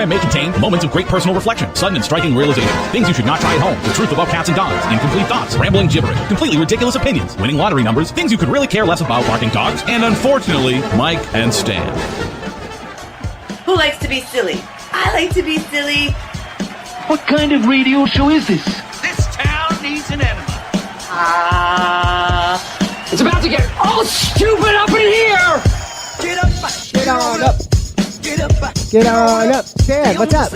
program may contain moments of great personal reflection, sudden and striking realization, things you should not try at home, the truth about cats and dogs, incomplete thoughts, rambling gibberish, completely ridiculous opinions, winning lottery numbers, things you could really care less about, barking dogs, and unfortunately, Mike and Stan. Who likes to be silly? I like to be silly. What kind of radio show is this? This town needs an enema. It's about to get all stupid up in here! Get up, Get on up. get up, Get on up. Stan, what's up?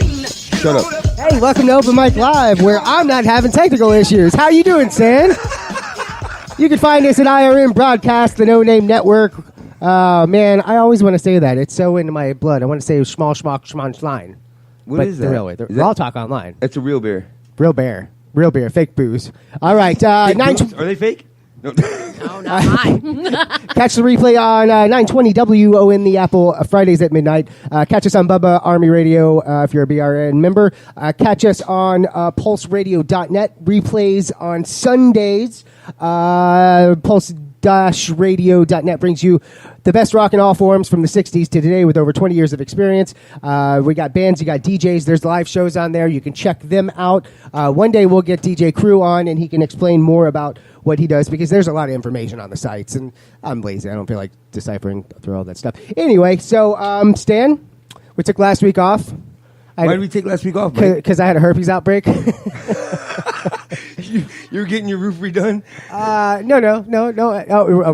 Shut up. Hey, welcome to Open Mic Live, where I'm not having technical issues. How you doing, Stan? You can find us at IRNBroadcast, the No Name Network. Man, I always want to say that. It's so into my blood. I want to say schmal, schmock, schmon, schlein. What is that? The real way. They're all talk online. It's a real beer. Real beer. Real beer. Fake booze. All right. Are they fake? No. No, not mine. Catch the replay on 920 WON the Apple Fridays at midnight. Catch us on Bubba Army Radio if you're a BRN member. Catch us on pulseradio.net. Replays on Sundays. Pulse-radio.net brings you the best rock in all forms from the 60s to today with over 20 years of experience. We got bands, you got DJs. There's live shows on there. You can check them out. One day we'll get DJ Crew on and he can explain more about what he does because there's a lot of information on the sites and I'm lazy. I don't feel like deciphering through all that stuff. Anyway, so Stan, we took last week off. Why did we take last week off? Because I had a herpes outbreak. You were getting your roof redone? No.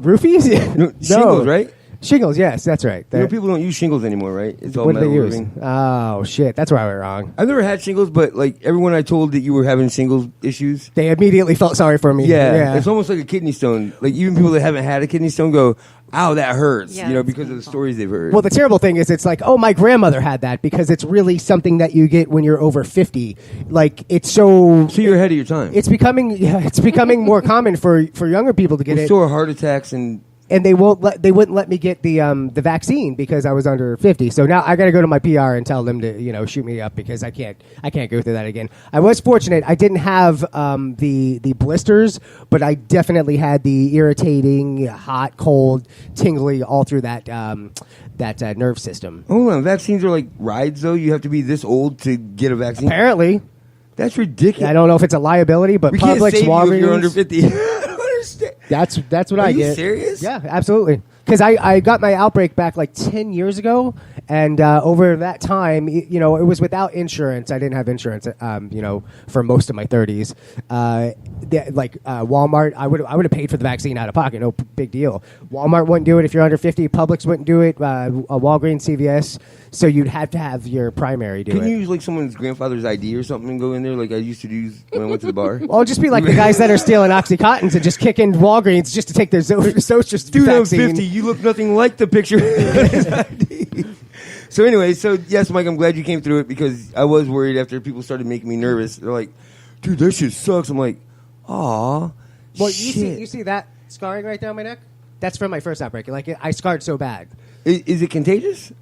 Roofies? No, shingles, right? Shingles, yes, that's right. You know, people don't use shingles anymore, right? It's all What do they metal use? roofing. Oh, shit. That's where I went wrong. I've never had shingles, but like everyone I told that you were having shingles issues. They immediately felt sorry for me. Yeah. It's almost like a kidney stone. Like even people that haven't had a kidney stone go, ow, that hurts. Yeah, you know, that's because of the stories they've heard. Well, the terrible thing is it's like, oh, my grandmother had that because it's really something that you get when you're over 50. Like, it's so you're ahead of your time. it's becoming more common for younger people to get it. So are heart attacks and And they wouldn't let me get the vaccine because I was under 50. So now I got to go to my PR and tell them to shoot me up because I can't go through that again. I was fortunate; I didn't have the blisters, but I definitely had the irritating, hot, cold, tingly all through that nerve system. hold on, vaccines are like rides though. You have to be this old to get a vaccine. Apparently, That's ridiculous. I don't know if it's a liability, but we can't Publix, save you Walgreens, if you're under 50. I don't understand. That's what I get. Are you serious? Yeah, absolutely. Because I got my outbreak back like 10 years ago, and over that time, it was without insurance. I didn't have insurance, for most of my 30s. Walmart, I would have paid for the vaccine out of pocket, no big deal. Walmart wouldn't do it if you're under 50. Publix wouldn't do it. Walgreens, CVS. So you'd have to have your primary do it. Can you use like someone's grandfather's ID or something and go in there like I used to do when I went to the bar? Well, it'll just be like the guys that are stealing Oxycontins and just kick in Walgreens just to take their social Dude, I'm vaccine. 50. You look nothing like the picture. So anyway, yes, Mike, I'm glad you came through it because I was worried after people started making me nervous. They're like, dude, that shit sucks. I'm like, aw, Well, shit. you see that scarring right there on my neck? That's from my first outbreak. Like, I scarred so bad. Is it contagious?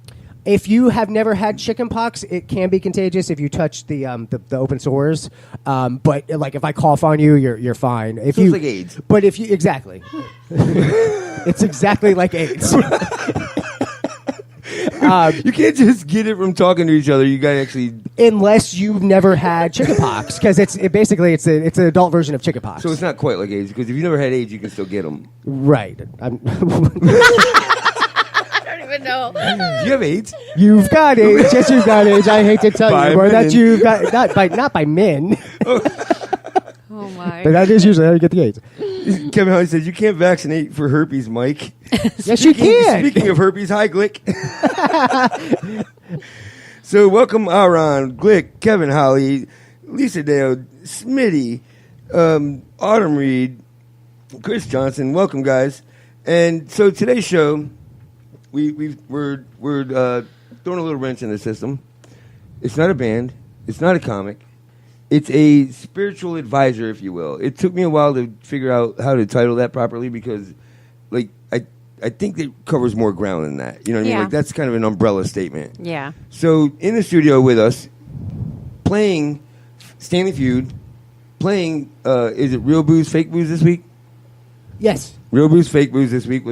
If you have never had chickenpox, it can be contagious if you touch the open sores. But like if I cough on you, you're fine. If It's like AIDS. But if you exactly, it's exactly like AIDS. You can't just get it from talking to each other. You got to actually. Unless you've never had chickenpox, because it's an adult version of chickenpox. So it's not quite like AIDS because if you never had AIDS, you can still get them. Right. No. Do you have AIDS? You've got AIDS. Yes, you've got AIDS. I hate to tell By you, that men. you've got not by men, Oh my. but that is usually how you get the AIDS. Kevin Holly says you can't vaccinate for herpes, Mike. Yes, you can. Speaking of herpes, hi Glick. So welcome Aaron, Glick, Kevin Holly, Lisa Dale, Smitty, Autumn Reed, Chris Johnson. Welcome, guys. And so today's show, we're throwing a little wrench in the system. It's not a band. It's not a comic. It's a spiritual advisor, if you will. It took me a while to figure out how to title that properly because, like, I think it covers more ground than that. You know what I mean? Yeah. Like, that's kind of an umbrella statement. Yeah. So, in the studio with us, playing Stanley Feud, playing, is it Real Booze, Fake Booze this week? Yes. Real Booze, Fake Booze this week,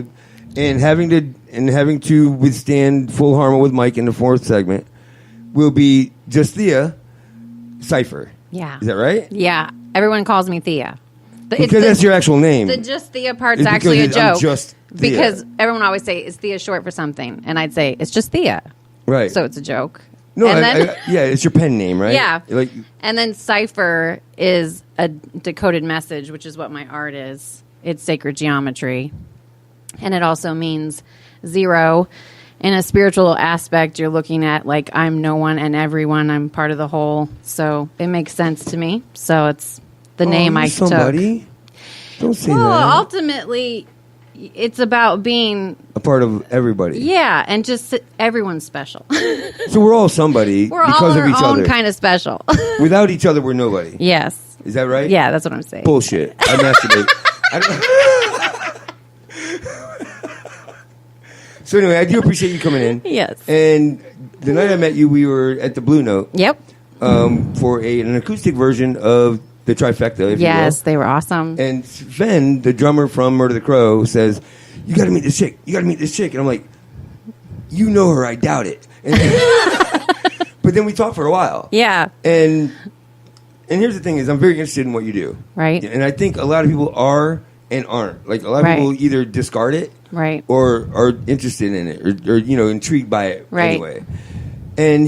and having to withstand Full Harmon with Mike in the fourth segment. will be Jus'Thea Cipher. Yeah. Is that right? Yeah. Everyone calls me Thea. Because that's your actual name. The Jus'Thea part's It's actually a because I'm joke. just Thea. Because everyone always say, is Thea short for something? And I'd say, it's just Thea. Right. So it's a joke. No, And then, yeah, it's your pen name, right? Yeah. Like, and then cipher is a decoded message, which is what my art is. It's sacred geometry. And it also means zero. In a spiritual aspect, you're looking at like I'm no one and everyone. I'm part of the whole. So it makes sense to me. So it's the name I took. Somebody? Don't say Well, that. ultimately, it's about being, A part of everybody. yeah, and just everyone's special. So we're all somebody We're because all of our each own other. kind of special. Without each other, we're nobody. Yes. Is that right? Yeah, that's what I'm saying. Bullshit. I masturbate. So anyway, I do appreciate you coming in. Yes. And the night I met you, we were at the Blue Note Yep. for an acoustic version of the Trifecta, if Yes, you they were awesome. will. And Sven, the drummer from Murder the Crow, says, "You got to meet this chick. You got to meet this chick." And I'm like, "You know her? I doubt it." And but then we talked for a while. Yeah. And here's the thing: is I'm very interested in what you do. Right. And I think a lot of people are and aren't. Like a lot of Right. people either discard it. Right. Or are interested in it, or intrigued by it Right. anyway. And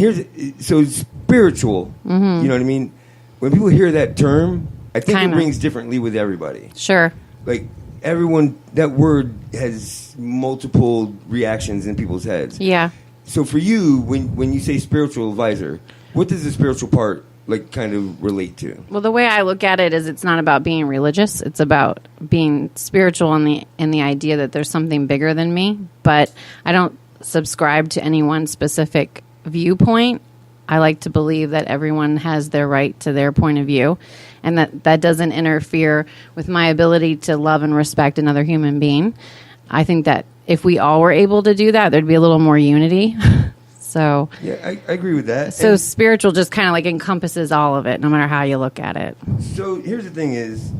so spiritual. Mm-hmm. You know what I mean? When people hear that term, I think Kinda. it rings differently with everybody. Sure. Like everyone, that word has multiple reactions in people's heads. Yeah. So for you, when you say spiritual advisor, what does the spiritual part like kind of relate to? Well, the way I look at it is it's not about being religious. It's about being spiritual in the idea that there's something bigger than me. But I don't subscribe to any one specific viewpoint. I like to believe that everyone has their right to their point of view, and that doesn't interfere with my ability to love and respect another human being. I think that if we all were able to do that, there'd be a little more unity. So, Yeah, I agree with that. so And spiritual just kind of like encompasses all of it, no matter how you look at it. so here's the thing: is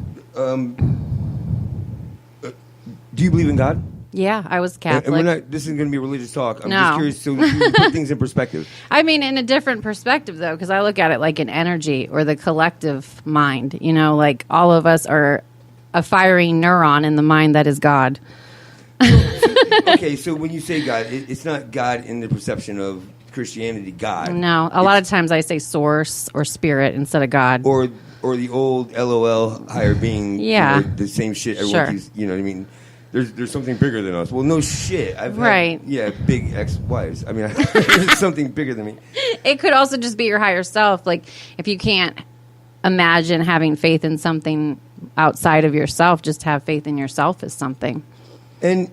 do you believe in God? Yeah, I was And Catholic. we're not. This isn't going to be a religious talk. I'm No. just curious, so you can put things in perspective. I mean, in a different perspective, though, because I look at it like an energy or the collective mind. You know, like all of us are a firing neuron in the mind that is God. Okay, so when you say God, it's not God in the perception of Christianity. God. No, a lot of times I say source or spirit instead of God. Or the old LOL higher being. Yeah. The same shit. Everyone Sure. keeps, you know what I mean? There's something bigger than us. Well, no shit. I've Right. had, big ex-wives. I mean, there's something bigger than me. It could also just be your higher self. Like, if you can't imagine having faith in something outside of yourself, just have faith in yourself as something. And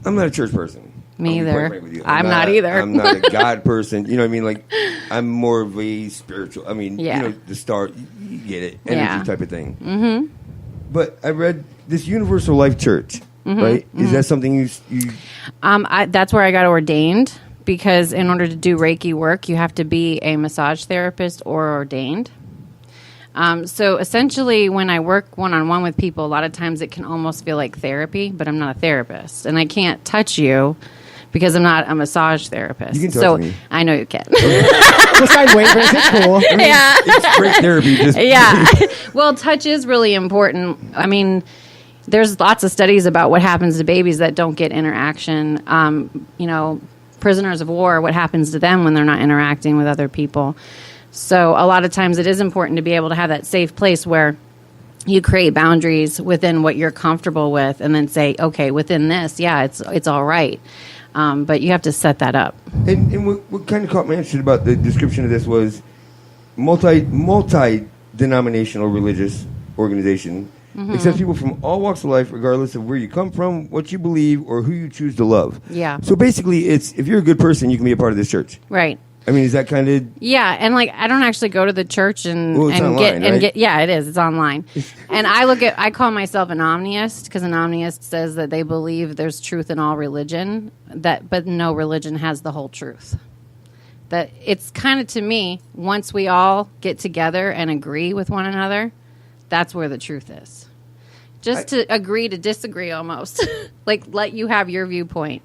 I'm not a church person. Me I'll be quite either. frank with you. I'm not either. I'm not a God person. You know what I mean? Like, I'm more of a spiritual. I mean, Yeah. the start, you get it, energy Yeah. type of thing. Mm-hmm. But I read this Universal Life Church, right? Is that something you That's where I got ordained, because in order to do Reiki work, you have to be a massage therapist or ordained. So essentially, when I work one-on-one with people, a lot of times it can almost feel like therapy, but I'm not a therapist. And I can't touch you because I'm not a massage therapist. You can touch me. I know you can. We'll sign waivers. It's cool. Yeah. It's great therapy. Just Yeah. Well, touch is really important. I mean, there's lots of studies about what happens to babies that don't get interaction. Prisoners of war, what happens to them when they're not interacting with other people. So a lot of times it is important to be able to have that safe place where you create boundaries within what you're comfortable with, and then say, okay, within this, yeah, it's all right. But you have to set that up. And what kind of caught my interest about the description of this was multi-denominational religious organization. Accepts people from all walks of life, regardless of where you come from, what you believe, or who you choose to love. Yeah. So basically, it's if you're a good person, you can be a part of this church. Right. I mean, is that kind of... Yeah, and like I don't actually go to the church and Well, it's and online, right? get yeah, it is. It's online. And I call myself an omniist because an omniist says that they believe there's truth in all religion, but no religion has the whole truth. That it's kind of, to me, once we all get together and agree with one another, that's where the truth is. Just to agree to disagree almost. Like let you have your viewpoint.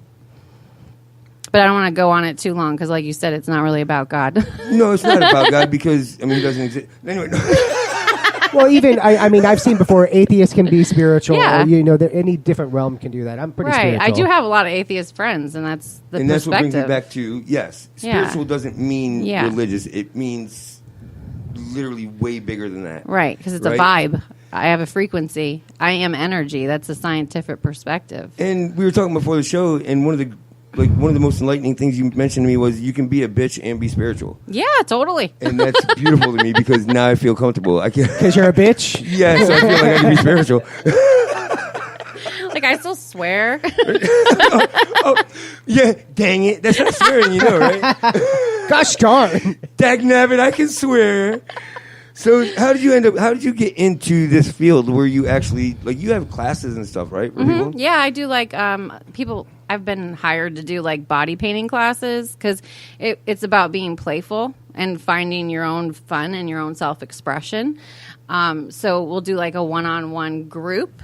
But I don't want to go on it too long because, like you said, it's not really about God. No, it's not about God because, I mean, he doesn't exist. Anyway, no. Well, even I mean, I've seen before atheists can be spiritual. Yeah. Or, you know, any different realm can do that. I'm pretty Right. spiritual. I do have a lot of atheist friends, and that's the And that's what brings perspective. me back to, yes, spiritual doesn't mean religious. It means literally way bigger than that. Right, because it's Right? a vibe. I have a frequency. I am energy. That's a scientific perspective. And we were talking before the show, and one of the most enlightening things you mentioned to me was you can be a bitch and be spiritual. Yeah, totally. And that's beautiful to me because now I feel comfortable. I can't. Because you're a bitch? Yes, I feel like I can be spiritual. Like, I still swear. Yeah, dang it. That's not swearing, you know, right? Gosh darn. Dag nabbit, I can swear. So how did you get into this field where you actually, like, you have classes and stuff, right? for people? Yeah, I do like people. I've been hired to do like body painting classes because it's about being playful and finding your own fun and your own self-expression. So we'll do like a one-on-one group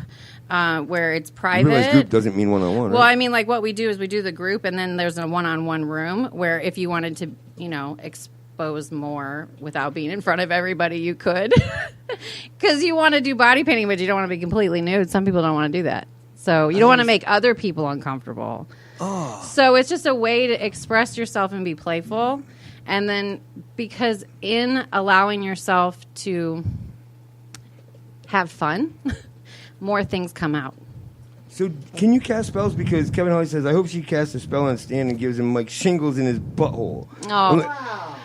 where it's You private. realize group doesn't mean one-on-one, right? Well, I mean, like what we do is we do the group, and then there's a one-on-one room where if you wanted to, you know, expose more without being in front of everybody, you could. Because you want to do body painting, but you don't want to be completely nude. Some people don't want to do that. So you don't want to make other people uncomfortable. Oh. So it's just a way to express yourself and be playful. And then because in allowing yourself to have fun, more things come out. So can you cast spells? Because Kevin Holly says, I hope she casts a spell on Stan and gives him like shingles in his butthole. Oh.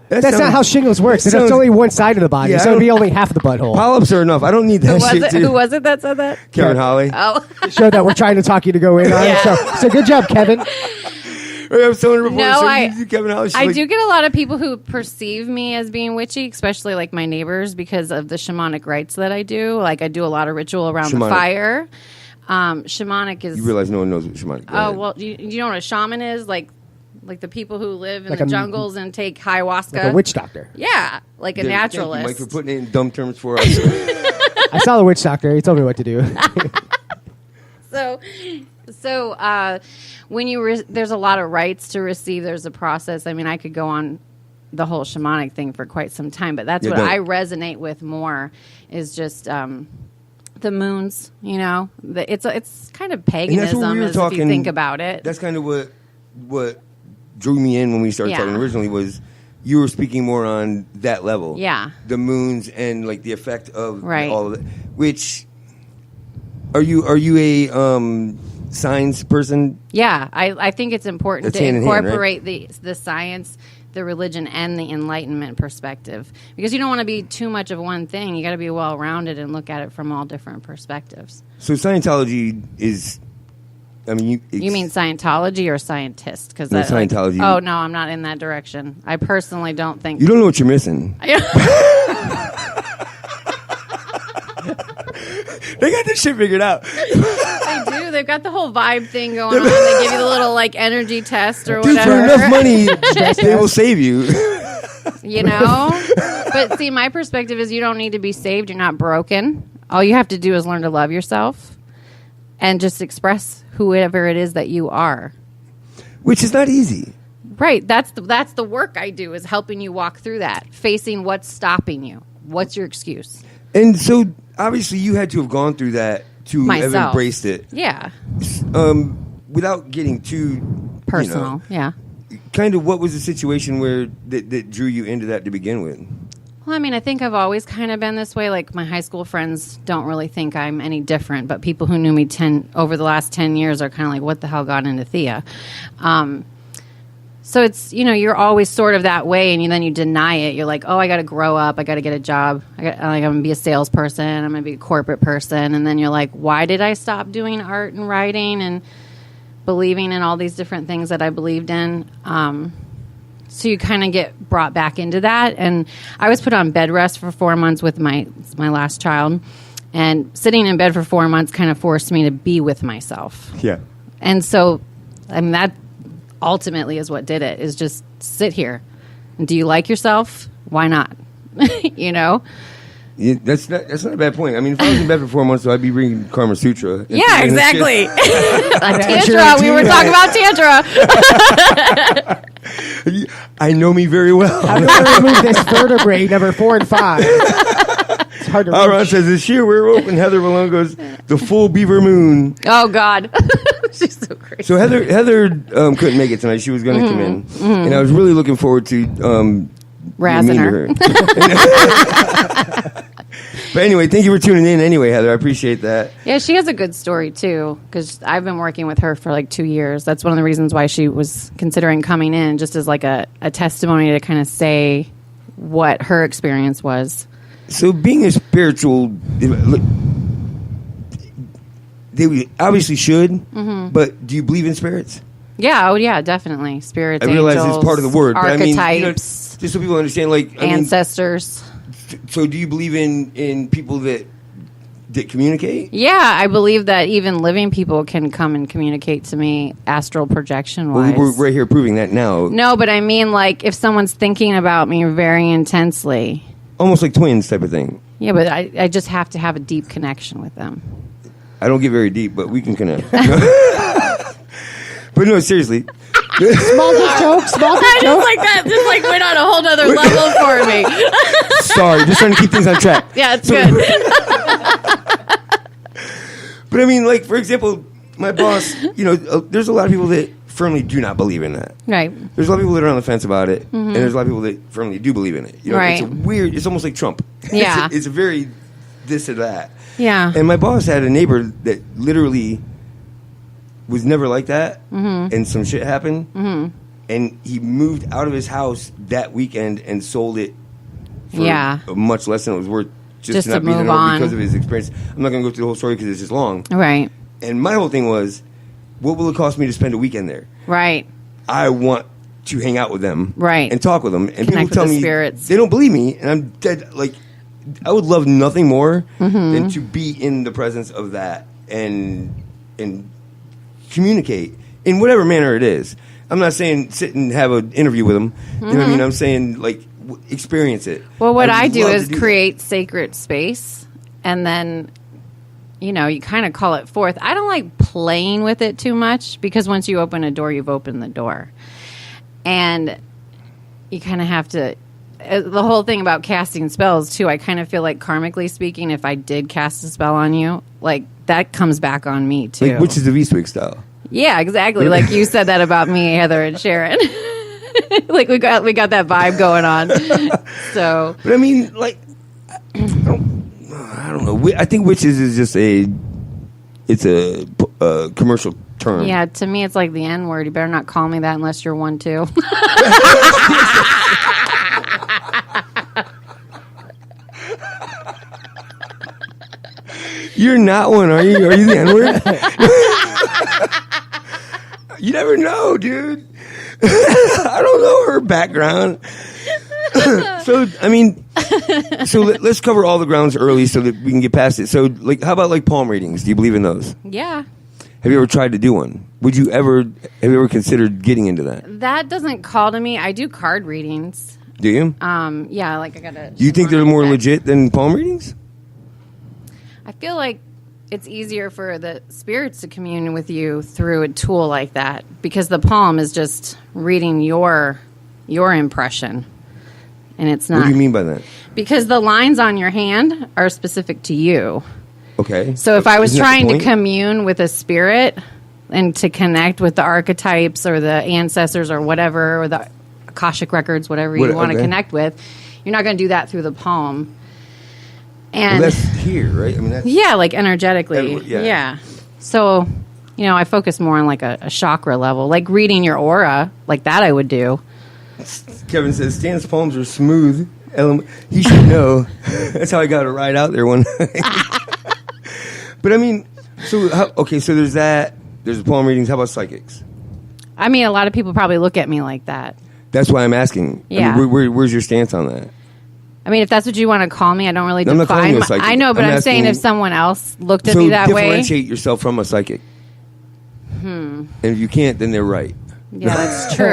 That's not how shingles works. It's only one side of the body, so it'd be only half the butthole. Polyps are enough. I don't need that shit too. Who was it that said that? Kevin Holly. Oh. Show that we're trying to talk you to go in on. Yeah. So good job, Kevin. I was telling her before, No, Kevin Holly. I do get a lot of people who perceive me as being witchy, especially like my neighbors, because of the shamanic rites that I do. Like I do a lot of ritual around the fire. Shamanic is. You realize no one knows what shamanic is. Oh well, you know what a shaman is? Like the people who live in Like the a- jungles and take ayahuasca. Like a witch doctor. Yeah, like a naturalist. Thank you, Mike, for putting it in dumb terms for us. I saw the witch doctor. He told me what to do. So when there's a lot of rites to receive. There's a process. I mean, I could go on the whole shamanic thing for quite some time, but that's what I resonate with more is just the moons. You know, it's kind of paganism if you think about it. That's kind of what drew me in when we started talking originally was you were speaking more on that level. Yeah. The moons and like the effect of Right. all of it. Which are you a science person? Yeah, I think it's important That's to hand in hand, incorporate the science, the religion, and the enlightenment perspective because you don't want to be too much of one thing. You got to be well-rounded and look at it from all different perspectives. So Scientology is, I mean, You mean Scientology or scientist? Because No, Scientology. oh no, I'm not in that direction. I personally don't think you don't know what you're missing. They got this shit figured out. They do. They've got the whole vibe thing going on. They give you the little like energy test or Dude, whatever. for enough money, they will save you. You know? But see, my perspective is you don't need to be saved. You're not broken. All you have to do is learn to love yourself and just express whoever it is that you are. Which is not easy. Right. That's the work I do is helping you walk through that, facing what's stopping you. What's your excuse? And so, obviously, you had to have gone through that to have Myself. embraced it. Yeah. Without getting too Personal. Yeah. Kind of what was the situation where that drew you into that to begin with? Well, I mean, I think I've always kind of been this way. Like, my high school friends don't really think I'm any different, but people who knew me over the last 10 years are kind of like, what the hell got into Thea? So it's, you're always sort of that way, and then you deny it. You're like, oh, I got to grow up. I got to get a job. I'm going to be a salesperson. I'm going to be a corporate person. And then you're like, why did I stop doing art and writing and believing in all these different things that I believed in? So you kind of get brought back into that. And I was put on bed rest for 4 months with my last child. And sitting in bed for 4 months kind of forced me to be with myself. Yeah. And so, I mean, that ultimately is what did it, is just sit here. And do you like yourself? Why not? Yeah, that's not a bad point. I mean, if I was in bed for 4 months, so I'd be reading Karma Sutra. Yeah, exactly. Tantra. sure We were do talking about Tantra. I know me very well. How do I remove this vertebrae number 4 and 5? It's hard to Ron reach. says, this year we're open. Heather Malone goes, the full beaver moon. Oh, God. She's so crazy. So Heather couldn't make it tonight. She was going to come in. And I was really looking forward to Razzing meeting her. But anyway, thank you for tuning in anyway, Heather. I appreciate that. Yeah, she has a good story, too, because I've been working with her for like 2 years. That's one of the reasons why she was considering coming in, just as like a testimony to kind of say what her experience was. So being a spiritual, they obviously should, but do you believe in spirits? Yeah, oh yeah, definitely. Spirits, I realize angels, it's part of the word, but I mean, archetypes, just so people understand, ancestors. So do you believe in people that communicate? Yeah, I believe that even living people can come and communicate to me astral projection wise. Well, we're right here proving that now. No, but I mean, like, if someone's thinking about me very intensely. Almost like twins type of thing. Yeah, but I just have to have a deep connection with them. I don't get very deep, but we can connect. But no, seriously. Small dick joke. Small dick I joke. just like that. Just like went on a whole other level for me. Sorry, just trying to keep things on track. Yeah, it's good. But I mean, like, for example, my boss, there's a lot of people that firmly do not believe in that. Right. There's a lot of people that are on the fence about it, and there's a lot of people that firmly do believe in it. Right. It's a weird, it's almost like Trump. Yeah. It's a very this or that. Yeah. And my boss had a neighbor that literally was never like that, and some shit happened, and he moved out of his house that weekend and sold it for much less than it was worth just to not to be there move on. because of his experience. I'm not going to go through the whole story because it's just long. Right. And my whole thing was, what will it cost me to spend a weekend there? Right. I want to hang out with them, Right. and talk with them, and Connect people with tell the me spirits. they don't believe me, and I'm dead. Like, I would love nothing more than to be in the presence of that and communicate in whatever manner it is. I'm not saying sit and have an interview with them. You know what I mean? I'm saying like experience it. Well, what I would do love is to do create sacred space, and then, you kind of call it forth. I don't like playing with it too much, because once you open a door, you've opened the door. And you kind of have to, the whole thing about casting spells, too, I kind of feel like, karmically speaking, if I did cast a spell on you, like, that comes back on me, too. Like, which is the V-Swig style. Yeah, exactly. Like you said that about me, Heather and Sharon. Like we got that vibe going on. So, but I mean, like, I don't know. I think witches is just a commercial term. yeah, to me, it's like the N word. You better not call me that unless you're one too. You're not one, are you? Are you the N-word? You never know, dude. I don't know her background. So, I mean, let's cover all the grounds early so that we can get past it. So, like, how about, like, palm readings? Do you believe in those? Yeah. Have you ever tried to do one? Have you ever considered getting into that? That doesn't call to me. I do card readings. Do you? Yeah, like I gotta. You think they're more legit than palm readings? I feel like it's easier for the spirits to commune with you through a tool like that, because the palm is just reading your impression, and it's not. What do you mean by that? Because the lines on your hand are specific to you. Okay. So if I was Isn't that the trying to point? commune with a spirit and to connect with the archetypes or the ancestors or whatever, or the Akashic records, whatever you want to connect with, you're not going to do that through the palm. And Well, that's here, right? I mean, that's yeah, like energetically. Everywhere, yeah. Yeah. So, I focus more on like a chakra level, like reading your aura, like that I would do. Kevin says Stan's palms are smooth. He should know. That's how I got to ride out there one night. But I mean, so there's that. There's the palm readings. How about psychics? I mean, a lot of people probably look at me like that. That's why I'm asking. Yeah. I mean, where's your stance on that? I mean, if that's what you want to call me, I don't really I'm not calling define. you a psychic. I know, but I'm saying asking- if someone else looked at So me that way. differentiate yourself from a psychic. And if you can't, then they're right. Yeah, that's true.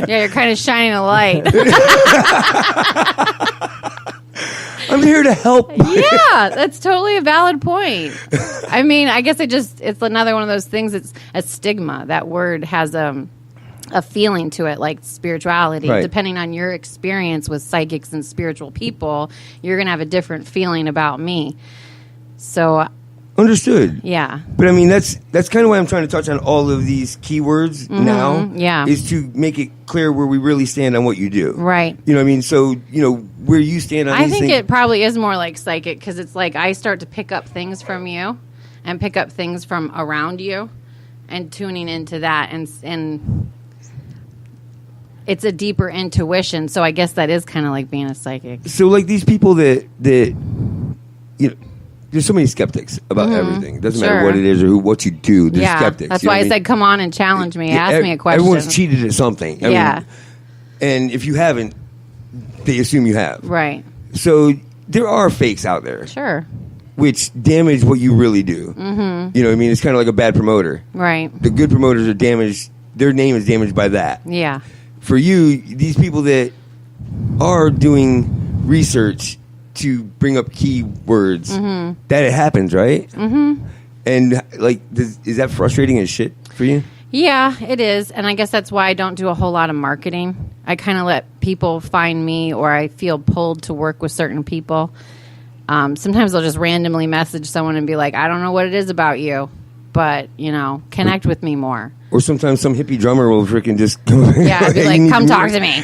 Yeah, you're kind of shining a light. I'm here to help. Yeah, that's totally a valid point. I mean, I guess it's another one of those things. It's a stigma. That word has a feeling to it, like spirituality. Right. Depending on your experience with psychics and spiritual people, you're going to have a different feeling about me. So, Understood. yeah. But I mean, that's kind of why I'm trying to touch on all of these keywords now. Yeah. Is to make it clear where we really stand on what you do. Right. You know what I mean? So, where you stand on I these think things. it probably is more like psychic because it's like I start to pick up things from you and pick up things from around you and tuning into that and it's a deeper intuition. So I guess that is kind of like being a psychic. So, like these people that there's so many skeptics about everything. It doesn't matter what it is or what you do. There's skeptics. That's you know why what I said, come on and challenge me. Ask me a question. Everyone's cheated at something. I mean, and if you haven't, they assume you have. Right. So there are fakes out there. Sure. Which damage what you really do. Mm-hmm. You know what I mean? It's kind of like a bad promoter. Right. The good promoters are damaged. Their name is damaged by that. Yeah. For you, these people that are doing research to bring up keywords, that it happens, right? Mm-hmm. And like, is that frustrating as shit for you? Yeah, it is. And I guess that's why I don't do a whole lot of marketing. I kind of let people find me, or I feel pulled to work with certain people. Sometimes I'll just randomly message someone and be like, I don't know what it is about you, but, connect with me more. Or sometimes some hippie drummer will freaking just go. Yeah, I'd be like, come talk to me.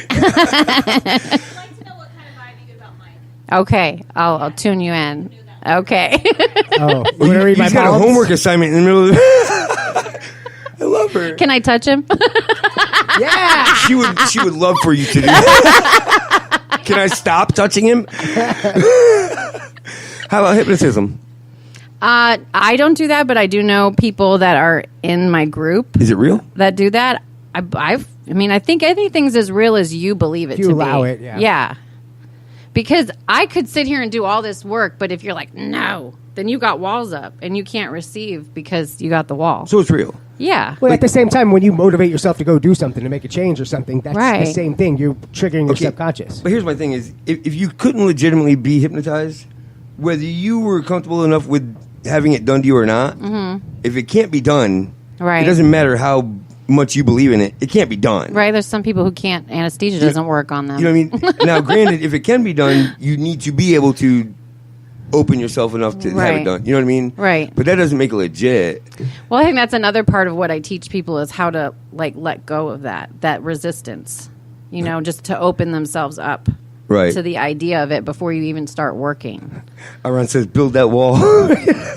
Okay, I'll tune you in. Okay. Oh, You got a homework assignment in the middle of I love her. Can I touch him? Yeah. She would love for you to do that. Can I stop touching him? How about hypnotism? I don't do that, but I do know people that are in my group. Is it real? That do that. I think anything's as real as you believe it to be. If you allow it, yeah. Yeah. Because I could sit here and do all this work, but if you're like, no, then you got walls up and you can't receive because you got the wall. So it's real. Yeah. Well, at the same time, when you motivate yourself to go do something, to make a change or something, that's Right. the same thing. You're triggering your subconscious. But here's my thing is, if you couldn't legitimately be hypnotized, whether you were comfortable enough with having it done to you or not, if it can't be done, Right. it doesn't matter how much you believe in it, it can't be done. Right. There's some people who can't. Anesthesia doesn't work on them. You know what I mean? Now, granted, if it can be done, you need to be able to open yourself enough to have Right. it done. You know what I mean? Right. But that doesn't make it legit. Well, I think that's another part of what I teach people is how to let go of that resistance, just to open themselves up Right. to the idea of it before you even start working. Aron says, build that wall.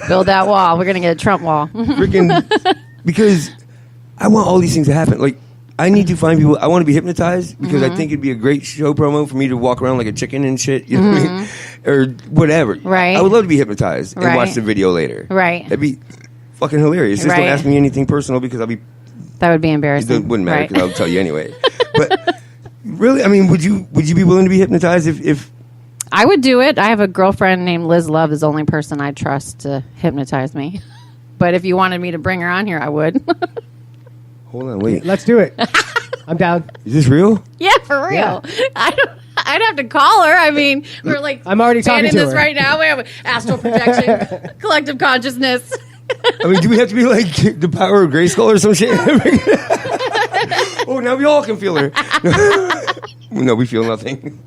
Build that wall. We're going to get a Trump wall. Freaking, because I want all these things to happen. Like, I need to find people. I want to be hypnotized because I think it'd be a great show promo for me to walk around like a chicken and shit, you know what I mean? Or whatever. Right. I would love to be hypnotized and Right. watch the video later. Right. That'd be fucking hilarious. Just don't Right. ask me anything personal because I'll be. That would be It embarrassing. wouldn't matter Right. because I'll tell you anyway. But really, I mean, would you be willing to be hypnotized if I would do it. I have a girlfriend named Liz Love, is the only person I trust to hypnotize me. But if you wanted me to bring her on here, I would. Hold on, wait. Let's do it. I'm down. Is this real? Yeah, for real. I'd have to call her. I mean, we're like I'm already talking planning to this her. right now. We have astral projection, collective consciousness. I mean, do we have to be like the power of Grayskull or some shit? Oh, now we all can feel her. No, we feel nothing.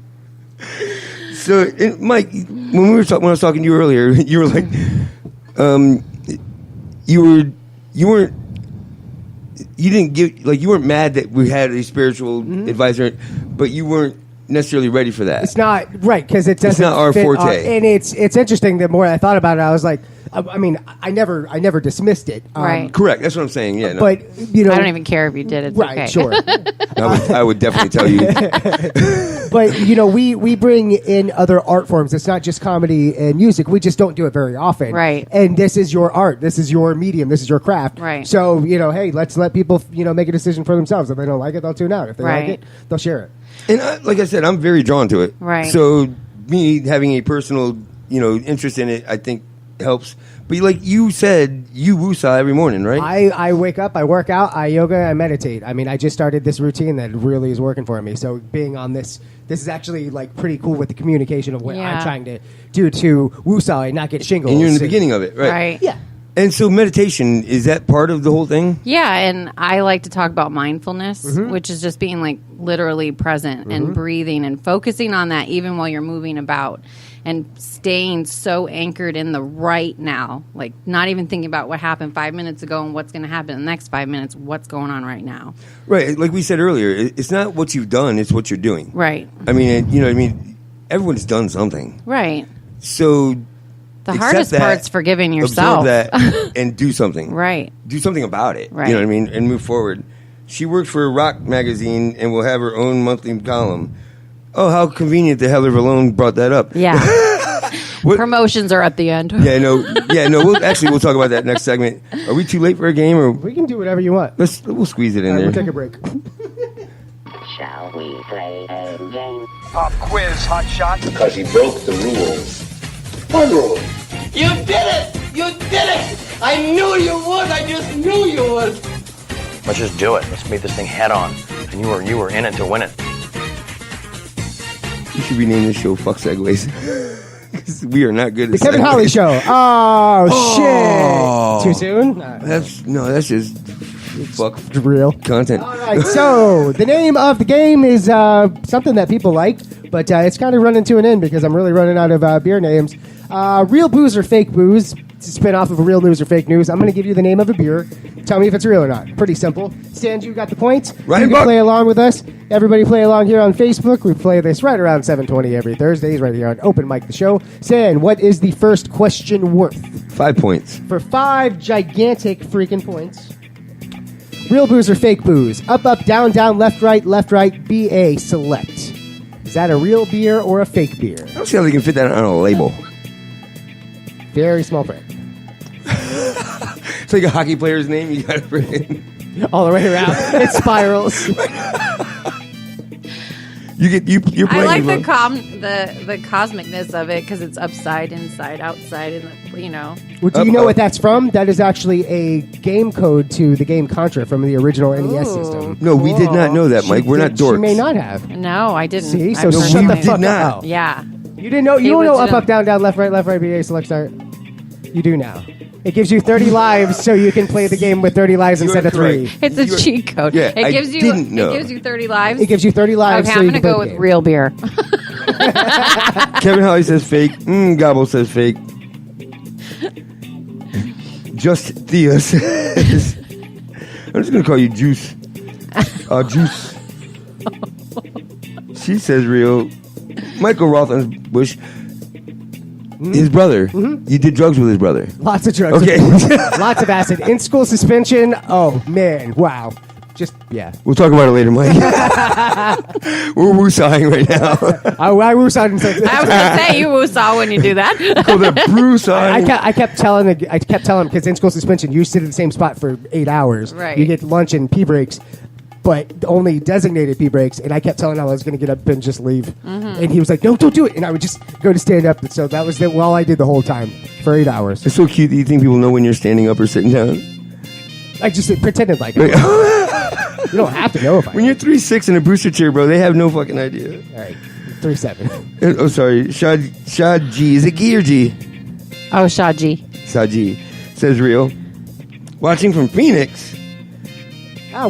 So, Mike, when I was talking to you earlier, you were like, you weren't mad that we had a spiritual advisor, but you weren't necessarily ready for that. It's not right because it doesn't. It's not our fit forte. and it's interesting. The more I thought about it, I was like, I mean, I never dismissed it. Right. Correct. That's what I'm saying. Yeah. No. But I don't even care if you did. It's right, okay. sure. I would definitely tell you. But we bring in other art forms. It's not just comedy and music. We just don't do it very often. Right. And this is your art. This is your medium. This is your craft. Right. So hey, let's let people make a decision for themselves. If they don't like it, they'll tune out. If they Right. like it, they'll share it. And like I said, I'm very drawn to it. Right. So me having a personal, interest in it, I think helps. But like you said, you woosah every morning, right? I wake up, I work out, I yoga, I meditate. I mean, I just started this routine that really is working for me. So being on this is actually like pretty cool with the communication of what I'm trying to do to woosah and not get shingles. And you're in the beginning of it, right? Right. Yeah. And so meditation, is that part of the whole thing? Yeah, and I like to talk about mindfulness, which is just being like literally present and breathing and focusing on that even while you're moving about and staying so anchored in the right now. Like not even thinking about what happened 5 minutes ago and what's going to happen in the next 5 minutes, what's going on right now. Right. Like we said earlier, it's not what you've done, it's what you're doing. Right. I mean, you know what I mean? Everyone's done something. Right. So The accept hardest that, part's forgiving yourself. Observe that and do something. Right. Do something about it. Right. You know what I mean? And move forward. She works for Rock Magazine and will have her own monthly column. Oh, how convenient that Heather Valone brought that up. Yeah. What- Promotions are at the end. Yeah, no. We'll talk about that next segment. Are we too late for a game, or We can do whatever you want. we'll squeeze it in All right, there? we'll take a break. Shall we play a game? Pop quiz, hot shot. Because he broke the rules. What rule? You did it! You did it! I knew you would! I just knew you would! Let's just do it. Let's meet this thing head on. And you were in it to win it. You should rename this show "Fuck Segways." 'Cause we are not good at The Kevin segues. Holly Show. Oh, shit. Too soon? That's just fuck Real. content. All right, so the name of the game is something that people like, but it's kind of running to an end because I'm really running out of beer names. Real booze or fake booze? It's a spin-off of real news or fake news. I'm going to give you the name of a beer. Tell me if it's real or not. Pretty simple. Stan, you got the points. Ryan You Buck. can play along with us. Everybody play along here on Facebook. We play this right around 7:20 every Thursdays right here on Open Mic the Show. Stan, what is the first question worth? 5 points. For 5 gigantic freaking points. Real booze or fake booze? Up, up, down, down, left, right, BA, select. Is that a real beer or a fake beer? I don't see how they can fit that on a label. Very small print. It's like a hockey player's name. You got to put in. All the way around. It spirals. You're I like playing. the cosmicness of it because it's upside, inside, outside, and you know. Well, do you know what that's from? That is actually a game code to the game Contra from the original NES system. No, we did not know that, Mike. We're not dorks. She may not have. No, I didn't. See, so I've heard shut the something. fuck did up. not. Yeah. You didn't know. You He don't know was up, doing- up, down, down, left, right, BA, select, start. You do now. It gives you 30 lives, so you can play the game with 30 lives You instead are of 3. correct. It's a You're- cheat code. Yeah, it I gives you. didn't know. It gives you 30 lives. It gives you 30 lives. Okay, so I'm you gonna can go play with the game. real beer. Kevin Holly says fake. Gobble says fake. Jus'Thea says. I'm just going to call you Juice. Juice. She says real. Michael Rothenbush. His brother. You did drugs with his brother. Lots of drugs. Okay. Lots of acid. In school suspension. Oh, man. Wow. Just, yeah. We'll talk about it later, Mike. We're woosahing right now. I was on. I was gonna say you saw when you do that. Called it Bruce-ahing. I kept telling him because in school suspension you sit at the same spot for 8 hours. Right. You get lunch and pee breaks, but only designated pee breaks. And I kept telling him I was going to get up and just leave. And he was like, "No, don't do it." And I would just go to stand up. And so that was all I did the whole time for 8 hours. It's so cute that you think people know when you're standing up or sitting down. I just pretended like it. You don't have to know if I. When you're 3'6" in a booster chair, bro, they have no fucking idea. All right, 3'7". Oh, sorry. Shad G. Is it G or G? Oh, Shaji. Saji says real. Watching from Phoenix.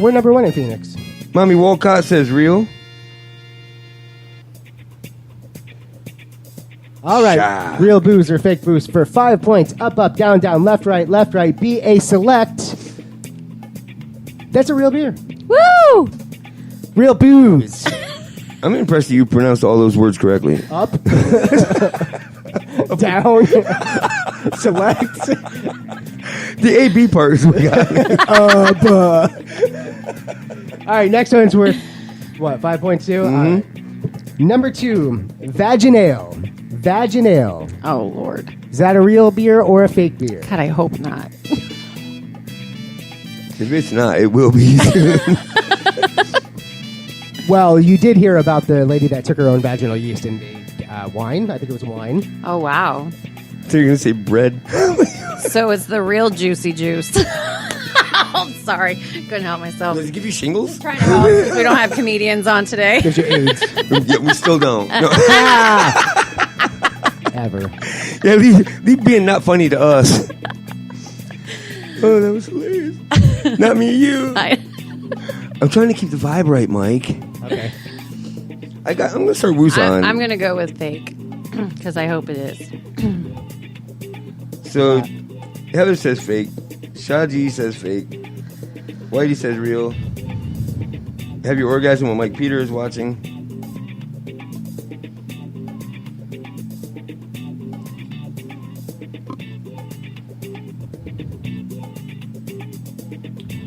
We're number 1 in Phoenix. Mommy Walcott says real. All right, Sha. real booze or fake booze for 5 points. Up, up, down, down, left, right, BA, select. That's a real beer. Woo! Real booze. I'm impressed that you pronounced all those words correctly. Up, down, select, The A-B part is what got me. All right, next one's worth, what, 5 points too? All right. Number 2, Vaginale. Vaginale. Oh Lord. Is that a real beer or a fake beer? God, I hope not. If it's not, it will be soon. Well, you did hear about the lady that took her own vaginal yeast and made wine. I think it was wine. Oh wow. So you're gonna say bread? So it's the real juicy juice. I'm sorry. Couldn't help myself. Does it give you shingles? Trying to help since we don't have comedians on today. Gives you AIDS. Yeah, we still don't. No. Ever. Yeah, leave being not funny to us. Oh, that was hilarious. Not me, you. I'm trying to keep the vibe right, Mike. Okay. I'm gonna start woosah. I'm gonna go with fake because I hope it is. So Heather says fake. Shaji says fake. Whitey says real. Have your orgasm when Mike Peter is watching.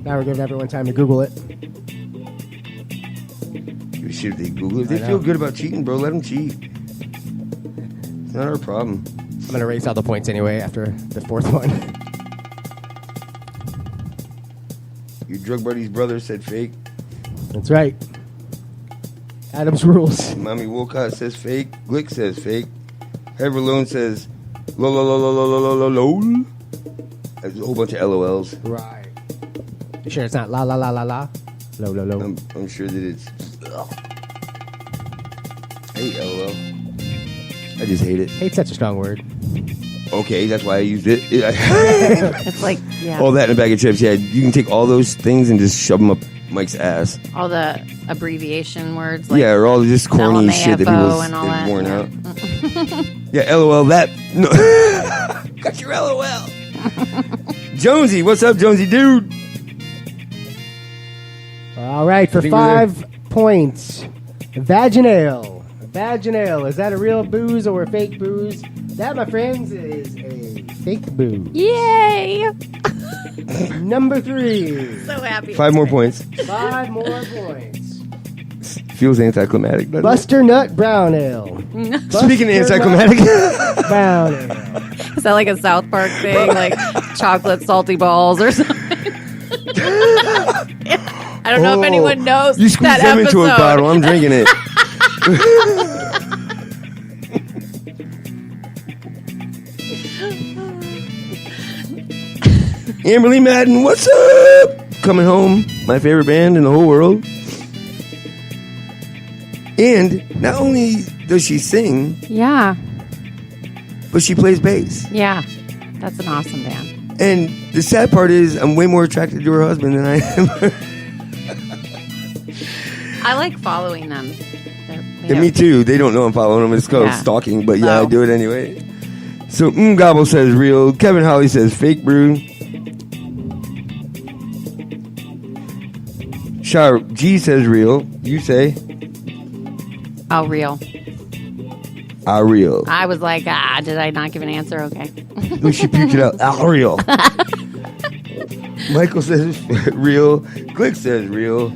Now we're giving everyone time to Google it. Shit, they Google it. If they feel good about cheating, bro, let them cheat. It's not our problem. I'm going to erase all the points anyway after the fourth one. Your drug buddy's brother said fake. That's right. Adam's rules. Mommy Wolcott says fake. Glick says fake. Heather Lone says lol. There's a whole bunch of LOLs. Right. You sure it's not la la la la la? Low, low, low. I'm sure that it's... I hate LOL. I just hate it. Hate's such a strong word. Okay, that's why I used it. It's like, yeah. All that in a bag of chips. Yeah, you can take all those things and just shove them up Mike's ass. All the abbreviation words. Like yeah, or all just corny LMAFO shit that people and all that. worn out. Yeah, LOL that. No. Got your LOL. Jonesy, what's up, Jonesy dude? All right, for 5 points. Vaginale. Vaginale. Is that a real booze or a fake booze? That, my friends, is a fake booze. Yay! Number 3. So happy. 5 more points. 5 more points. Feels anticlimactic, doesn't Buster Nut Brown Ale. Speaking of anticlimactic. Brown Ale. Is that like a South Park thing? Like chocolate salty balls or something? I don't know if anyone knows you squeeze that them episode. into a bottle. I'm drinking it. Amberly Madden, what's up? Coming home, my favorite band in the whole world. And not only does she sing, Yeah. but she plays bass. Yeah. That's an awesome band. And the sad part is I'm way more attracted to her husband than I am. I like following them. Yeah, me too. They don't know I'm following them. It's called stalking, but yeah, I do it anyway. So, Gobble says real. Kevin Holly says fake brew. Shar G says real. You say? Oh, real. Real. I was like, did I not give an answer? Okay. Look, she puked it out. Real. Michael says real. Glick says real.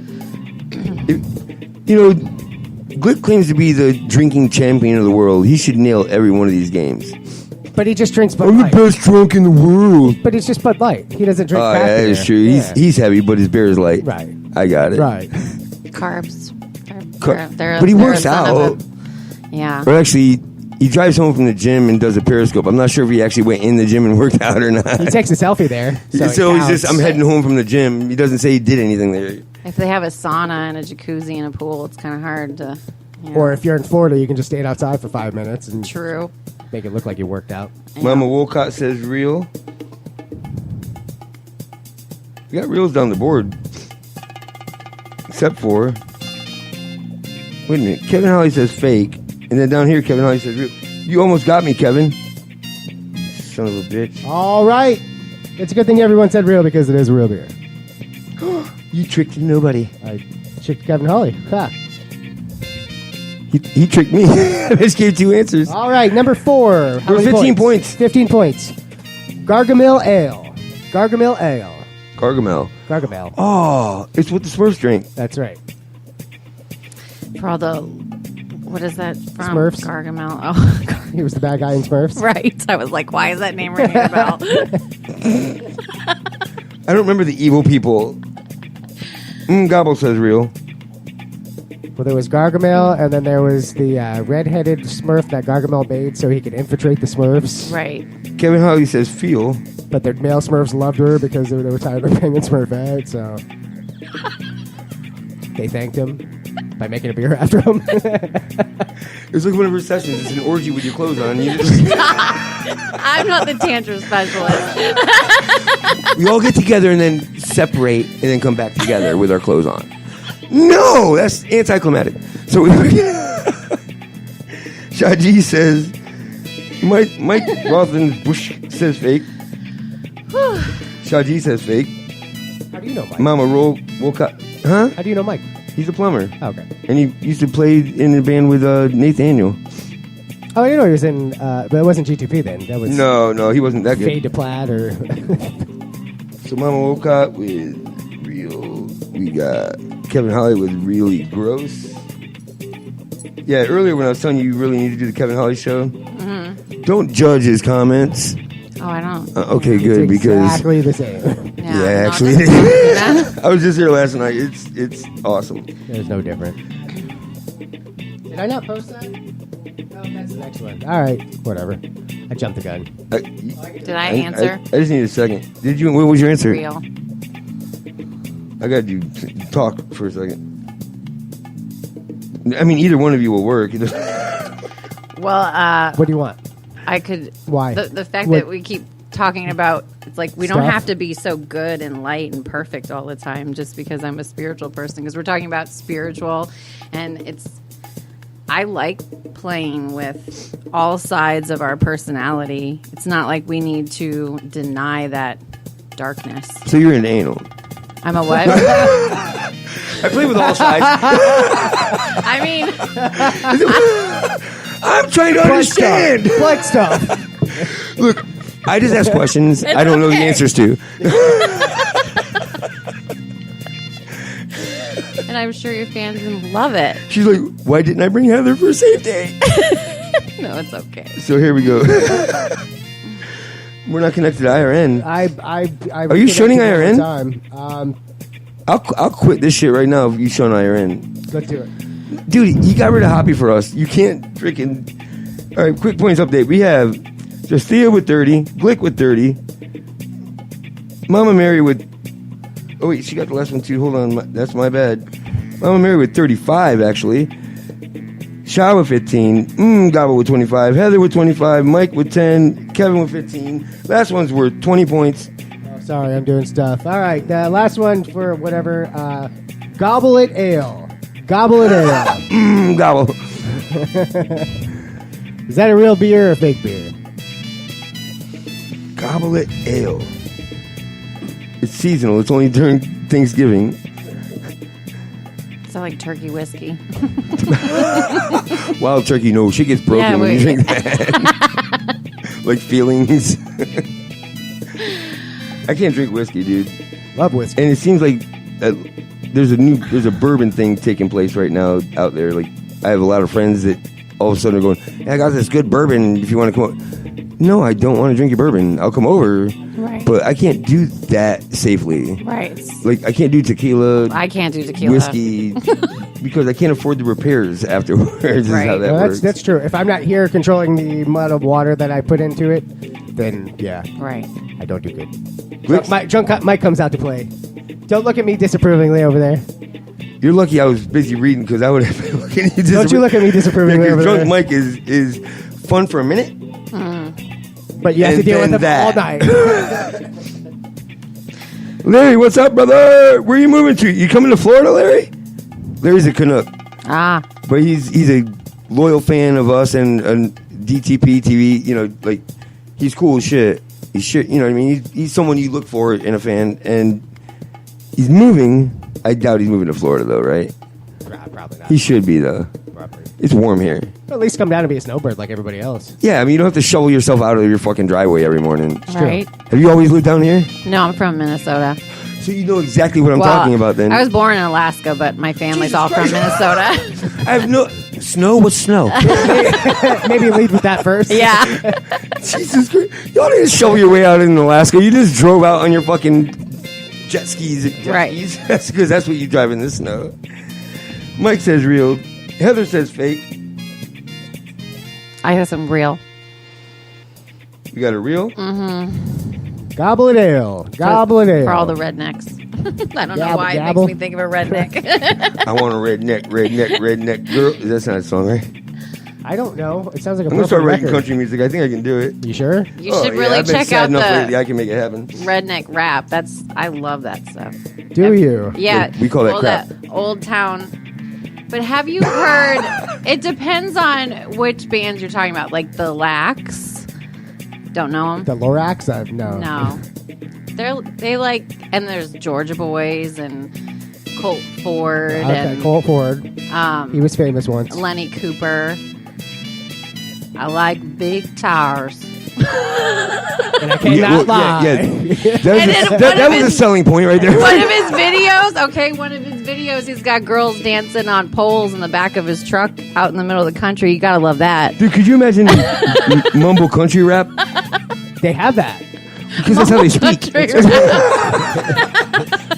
Glick claims to be the drinking champion of the world. He should nail every one of these games. But he just drinks Bud I'm Light. the best drunk in the world. But it's just Bud Light. He doesn't drink Oh, craft yeah, that beer. is true. Yeah. He's heavy, but his beer is light. Right. I got it. Right. Carbs. But he works out. Yeah. Or actually, he drives home from the gym and does a Periscope. I'm not sure if he actually went in the gym and worked out or not. He takes a selfie there. So he's just, I'm heading home from the gym. He doesn't say he did anything there. If they have a sauna and a jacuzzi and a pool, it's kind of hard to. Or if you're in Florida, you can just stand outside for 5 minutes and True. make it look like you worked out. Mama Wolcott says real. We got reals down the board. Except for... Wait a minute. Kevin Holly says fake. And then down here, Kevin Holly says real. You almost got me, Kevin. Son of a bitch. All right. It's a good thing everyone said real because it is a real beer. You tricked nobody. I tricked Kevin Holly. Ha. He tricked me. I just gave 2 answers. All right, number 4. How We're many 15 points. 15 points. Gargamel Ale. Gargamel Ale. Gargamel. Gargamel. Oh, it's what the Smurfs drink. That's right. For all the. What is that from? Smurfs. Gargamel. Oh, He was the bad guy in Smurfs. right. I was like, why is that name ringing a bell? I don't remember the evil people. Gobble says real. Well, there was Gargamel, and then there was the red-headed Smurf that Gargamel made so he could infiltrate the Smurfs. Right. Kevin Holly says feel. But the male Smurfs loved her because they were tired of banging Smurfette, so they thanked him by making a beer after him. It's like one of her sessions. It's an orgy with your clothes on. You just I'm not the tantra specialist. we all get together and then separate and then come back together with our clothes on. No, that's anticlimactic. So Shaji says, Mike Rothenbush says fake. Shaji says fake. How do you know Mike? Mama woke up. Huh? How do you know Mike? He's a plumber. Oh, okay. And he used to play in a band with Nathaniel. Oh, you know he was in, but it wasn't G2P then. That was No, he wasn't that good. Fade to Plaid or... So Mama woke up with we got Kevin Holly with really gross. Yeah, earlier when I was telling you really need to do the Kevin Holly show, don't judge his comments. Oh, I don't. Okay, good, It's exactly the same. Yeah, actually, I was just here last night. It's awesome. There's no different. Did I not post that? No, that's the next one. All right, whatever. I jumped the gun. Did I answer? I just need a second. Did you? What was your answer? Real. I got you talk for a second. I mean, either one of you will work. Well, What do you want? I could. Why? The fact What- that we keep talking about, it's like we don't Stuff? have to be so good and light and perfect all the time just because I'm a spiritual person. Because we're talking about spiritual, and I like playing with all sides of our personality. It's not like we need to deny that darkness. So you're an anal. I'm a what? I play with all sides. I mean, I'm trying to understand. Blood stuff. Look, I just ask questions I don't know the answers to. and I'm sure your fans love it. She's like, why didn't I bring Heather for a safe day? No, it's okay. So here we go. We're not connected to IRN. Are you shunning IRN? Time. I'll quit this shit right now if you shun IRN. Let's do it. Dude, he got rid of Hoppy for us. You can't freaking... All right, quick points update. We have Jus'Thea with 30, Glick with 30, Mama Mary with... Oh, wait, she got the last one, too. Hold on. That's my bad. Mama Mary with 35, actually. Sha with 15. Gobble with 25. Heather with 25. Mike with 10. Kevin with 15. Last one's worth 20 points. Oh, sorry, I'm doing stuff. All right, the last one for whatever. Gobble it ale. Gobble it ale. Gobble. Is that a real beer or a fake beer? Gobble it ale. It's seasonal. It's only during Thanksgiving. It's like turkey whiskey. Wild turkey, no. Shit gets broken when you drink that. Like feelings. I can't drink whiskey, dude. Love whiskey. And it seems like there's a bourbon thing taking place right now out there. Like, I have a lot of friends that all of a sudden are going, hey, I got this good bourbon if you want to come over. No, I don't want to drink your bourbon. I'll come over. Right. But I can't do that safely. Right. Like, I can't do tequila. I can't do tequila. Whiskey. Because I can't afford the repairs afterwards. Is how that works. That's true. If I'm not here controlling the amount of water that I put into it, then yeah. Right. I don't do good. Mike comes out to play. Don't look at me disapprovingly over there. You're lucky I was busy reading because I would have been looking at you. Don't you look at me disapprovingly over Drunk there. Mike is fun for a minute. But you have to deal with him all night. Larry, what's up, brother? Where are you moving to? You coming to Florida, Larry? Larry's a Canuck. But he's a loyal fan of us and DTP TV. You know, like, he's cool as shit. He's shit. You know what I mean? He's someone you look for in a fan, and he's moving. I doubt he's moving to Florida, though, right? Probably not. He should be, though. Probably. It's warm here. At least come down and be a snowbird like everybody else. Yeah, I mean, you don't have to shovel yourself out of your fucking driveway every morning. Right. Have you always lived down here? No, I'm from Minnesota. So you know exactly what I'm talking about, then. I was born in Alaska, but my family's all from Minnesota. I have no... Snow? What's snow? Maybe lead with that first. Yeah. Jesus Christ. Y'all didn't shovel your way out in Alaska. You just drove out on your fucking jet skis. Right. That's because that's what you drive in the snow. Mike says real. Heather says fake. I have some real. You got a real? Mm-hmm. Gobble it ale. Gobble it ale. For all the rednecks. I don't know why gabble. it makes me think of a redneck. I want a redneck girl. That's not a song, right? I don't know. It sounds like a I'm going to start writing record. country music. I think I can do it. You sure? You should really I've been check sad out enough the lately. I can make it happen. redneck rap. I love that stuff. Do you? Yeah. We call that crap. That Old Town. But have you heard, it depends on which bands you're talking about. Like the Lax. Don't know them? The Lorax? No. No. They like, and there's Georgia Boys and Colt Ford. Okay, and Colt Ford. He was famous once. Lenny Cooper. I like big tires. And I cannot lie. That was a selling point right there. One of his videos, he's got girls dancing on poles in the back of his truck out in the middle of the country. You gotta love that. Dude, could you imagine mumble country rap? They have that. Because that's how they speak.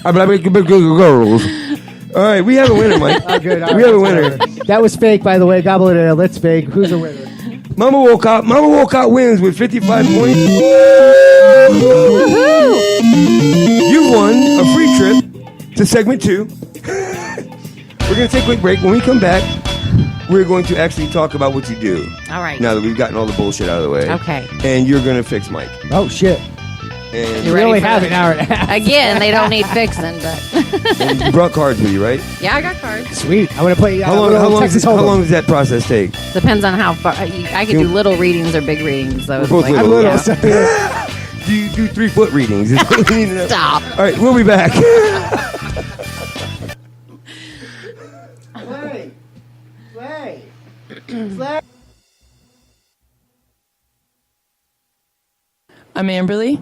I'm like, girls. All right, we have a winner, Mike. Oh, good. We have a winner. That was fake, by the way. Gobble it ale. That's fake. Who's the winner? Mama Walcott wins with 55 points. You won a free trip to segment 2. We're going to take a quick break. When we come back, we're going to actually talk about what you do. All right. Now that we've gotten all the bullshit out of the way. Okay. And you're going to fix Mike. Oh, shit. And You only have an hour and a half. Again, they don't need fixing, but and you brought cards with you, right? yeah, I got cards. Sweet. I'm going to play How long does that process take? Depends on how far. I can do little readings or big readings. So it's both like, little. little. yeah. Do you do 3-foot readings? Is what we need to know. Stop. All right, we'll be back. Play. I'm Amberly.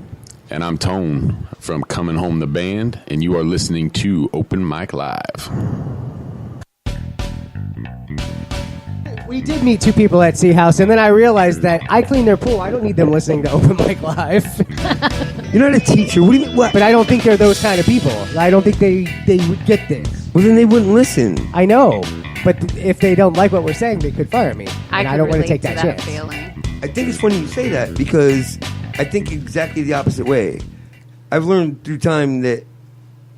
And I'm Tone from Coming Home the Band, and you are listening to Open Mic Live. We did meet 2 people at Sea House, and then I realized that I clean their pool. I don't need them listening to Open Mic Live. You're not a teacher. What do you mean? What? But I don't think they're those kind of people. I don't think they would get this. Well, then they wouldn't listen. I know. But if they don't like what we're saying, they could fire me. And I don't want to take that chance. I think it's funny you say that because I think exactly the opposite way. I've learned through time that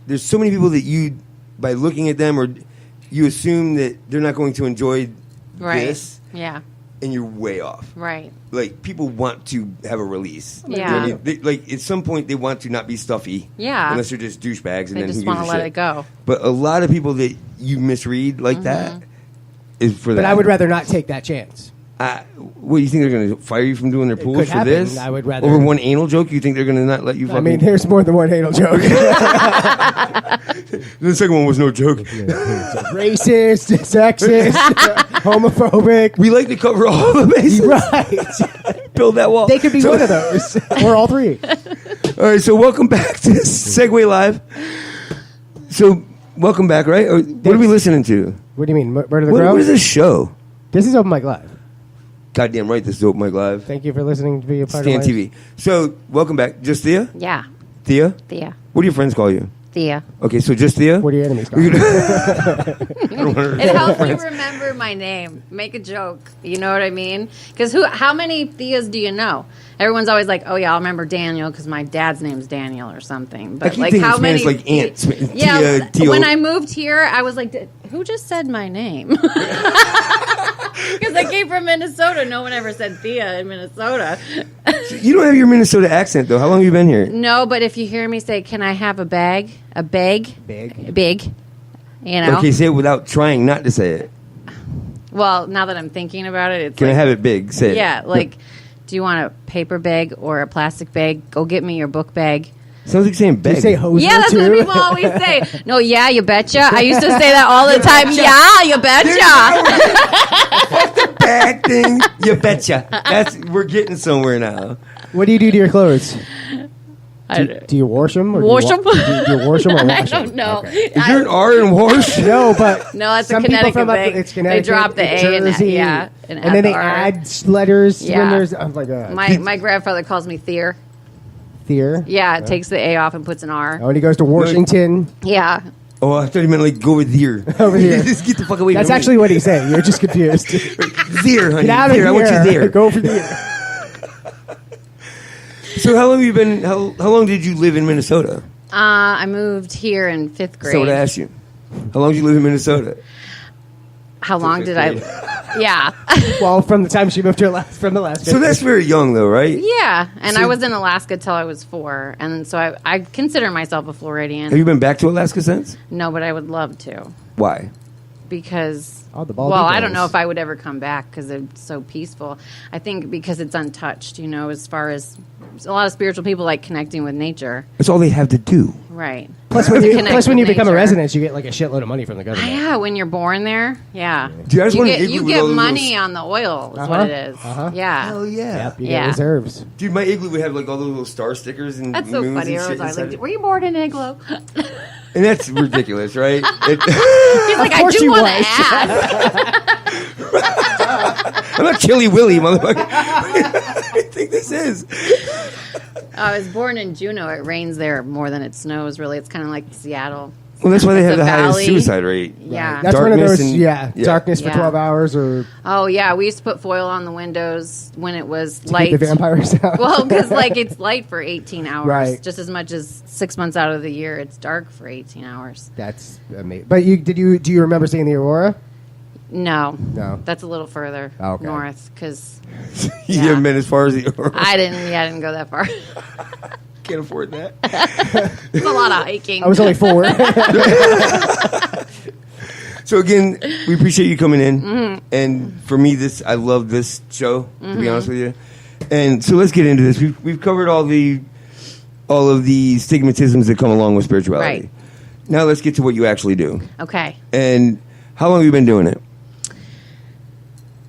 there's so many people that you, by looking at them, or you assume that they're not going to enjoy this. Yeah. And you're way off. Right. Like, people want to have a release. Yeah. You know what I mean? Like, at some point, they want to not be stuffy. Yeah. Unless they're just douchebags. And They then just who want gives to a let shit? it go. But a lot of people that you misread like that is for that. But I would rather not take that chance. What, you think they're going to fire you from doing their pools could for happen. this? I would rather- Over one anal joke, you think they're going to not let you fucking... I mean, there's more than one anal joke. The second one was no joke. Racist, sexist, homophobic. We like to cover all the bases. Right. Build that wall. They could be one of those. Or all 3. All right, so welcome back to Segway Live. So, welcome back, right? What are we listening to? What do you mean? Murder the Crow? What is this show? This is Open Mic Live. Goddamn right, this is Open Mic Live. Thank you for listening to be a part Stan of my... TV. So, welcome back. Jus'Thea? Yeah. Thea? Thea. What do your friends call you? Thea. Okay, so Jus'Thea? What do your enemies call you? It helps me remember my name. Make a joke. You know what I mean? Because how many Theas do you know? Everyone's always like, "Oh yeah, I'll remember Daniel because my dad's name's Daniel or something." But I keep like, thinking how many? Spanish like Aunt Smith. Yeah. Tia, when I moved here, I was like, "Who just said my name?" Because I came from Minnesota. No one ever said Thea in Minnesota. You don't have your Minnesota accent though. How long have you been here? No, but if you hear me say, "Can I have a bag?" A bag. Big. You know. Okay, say it without trying not to say it. Well, now that I'm thinking about it, it's Can like, I have it big? Say it. Yeah, like, do you want a paper bag or a plastic bag? Go get me your book bag. Sounds like saying bag. You say hoser Yeah, that's too? what people always say. No, yeah, you betcha. I used to say that all the time. Yeah, you betcha. Bag thing. You betcha. We're getting somewhere now. What do you do to your clothes? Do you wash them? Or Wash them? Do you wash them or wash them? I don't know. Okay. Is there an R in wash? No, but No, that's a some people Connecticut from up, thing. it's They Connecticut, drop the A and Jersey, yeah, and then they FR. add letters when Yeah. there's. I'm like, My grandfather calls me Thier. Thier. Yeah, takes the A off and puts an R. Oh, and he goes to Washington. Yeah. Oh, I thought you meant like go over there. Over here. Just get the fuck away That's from me. actually what he's saying. You're just confused. There, honey. Get out of there. here. I want you there. Go over there. So how long have you been? How long did you live in Minnesota? I moved here in 5th grade. So what I asked you, how long did you live in Minnesota? How long did I? Yeah. Well, from the time she moved to Alaska, from Alaska. So that's very young, though, right? Yeah, and So- I was in Alaska till I was 4, and so I consider myself a Floridian. Have you been back to Alaska since? No, but I would love to Why? because. The ball Well, I details. don't know if I would ever come back because it's so peaceful. I think because it's untouched, as far as a lot of spiritual people like connecting with nature. That's all they have to do. Right. Plus, when To you, connect plus when with you become a nature. resident, you get like a shitload of money from the government. Yeah, when you're born there, yeah. Dude, I just you want to get, igloo you with get all those money little- on the oil is Uh-huh. what it is. Uh-huh. Yeah. Hell yeah. Yep, you Yeah. get reserves. Dude, my igloo would have like all those little star stickers and That's so moons funny. and I shit was like, inside it. were you born in an igloo? And that's ridiculous, right? He's like, I course do he want was. to ask. I'm not Chili Willy, motherfucker. I think this is. I was born in Juneau. It rains there more than it snows, really. It's kind of like Seattle. Well, that's why they It's have a the highest valley. suicide rate. Yeah. That's one of Darkness those, and- darkness for Yeah. 12 hours or Oh, yeah. We used to put foil on the windows when it was to light. keep the vampires out. Well, because it's light for 18 hours. Right. Just as much as 6 months out of the year, it's dark for 18 hours. That's amazing. But do you remember seeing the aurora? No. No. That's a little further Okay. north because You haven't been as far as the I didn't go that far. Can't afford that. It's a lot of hiking. I was only 4. So again, we appreciate you coming in. Mm-hmm. And for me, I love this show. To be honest with you. And so let's get into this. We've covered all of the stigmatisms that come along with spirituality. Right. Now let's get to what you actually do. Okay. And how long have you been doing it?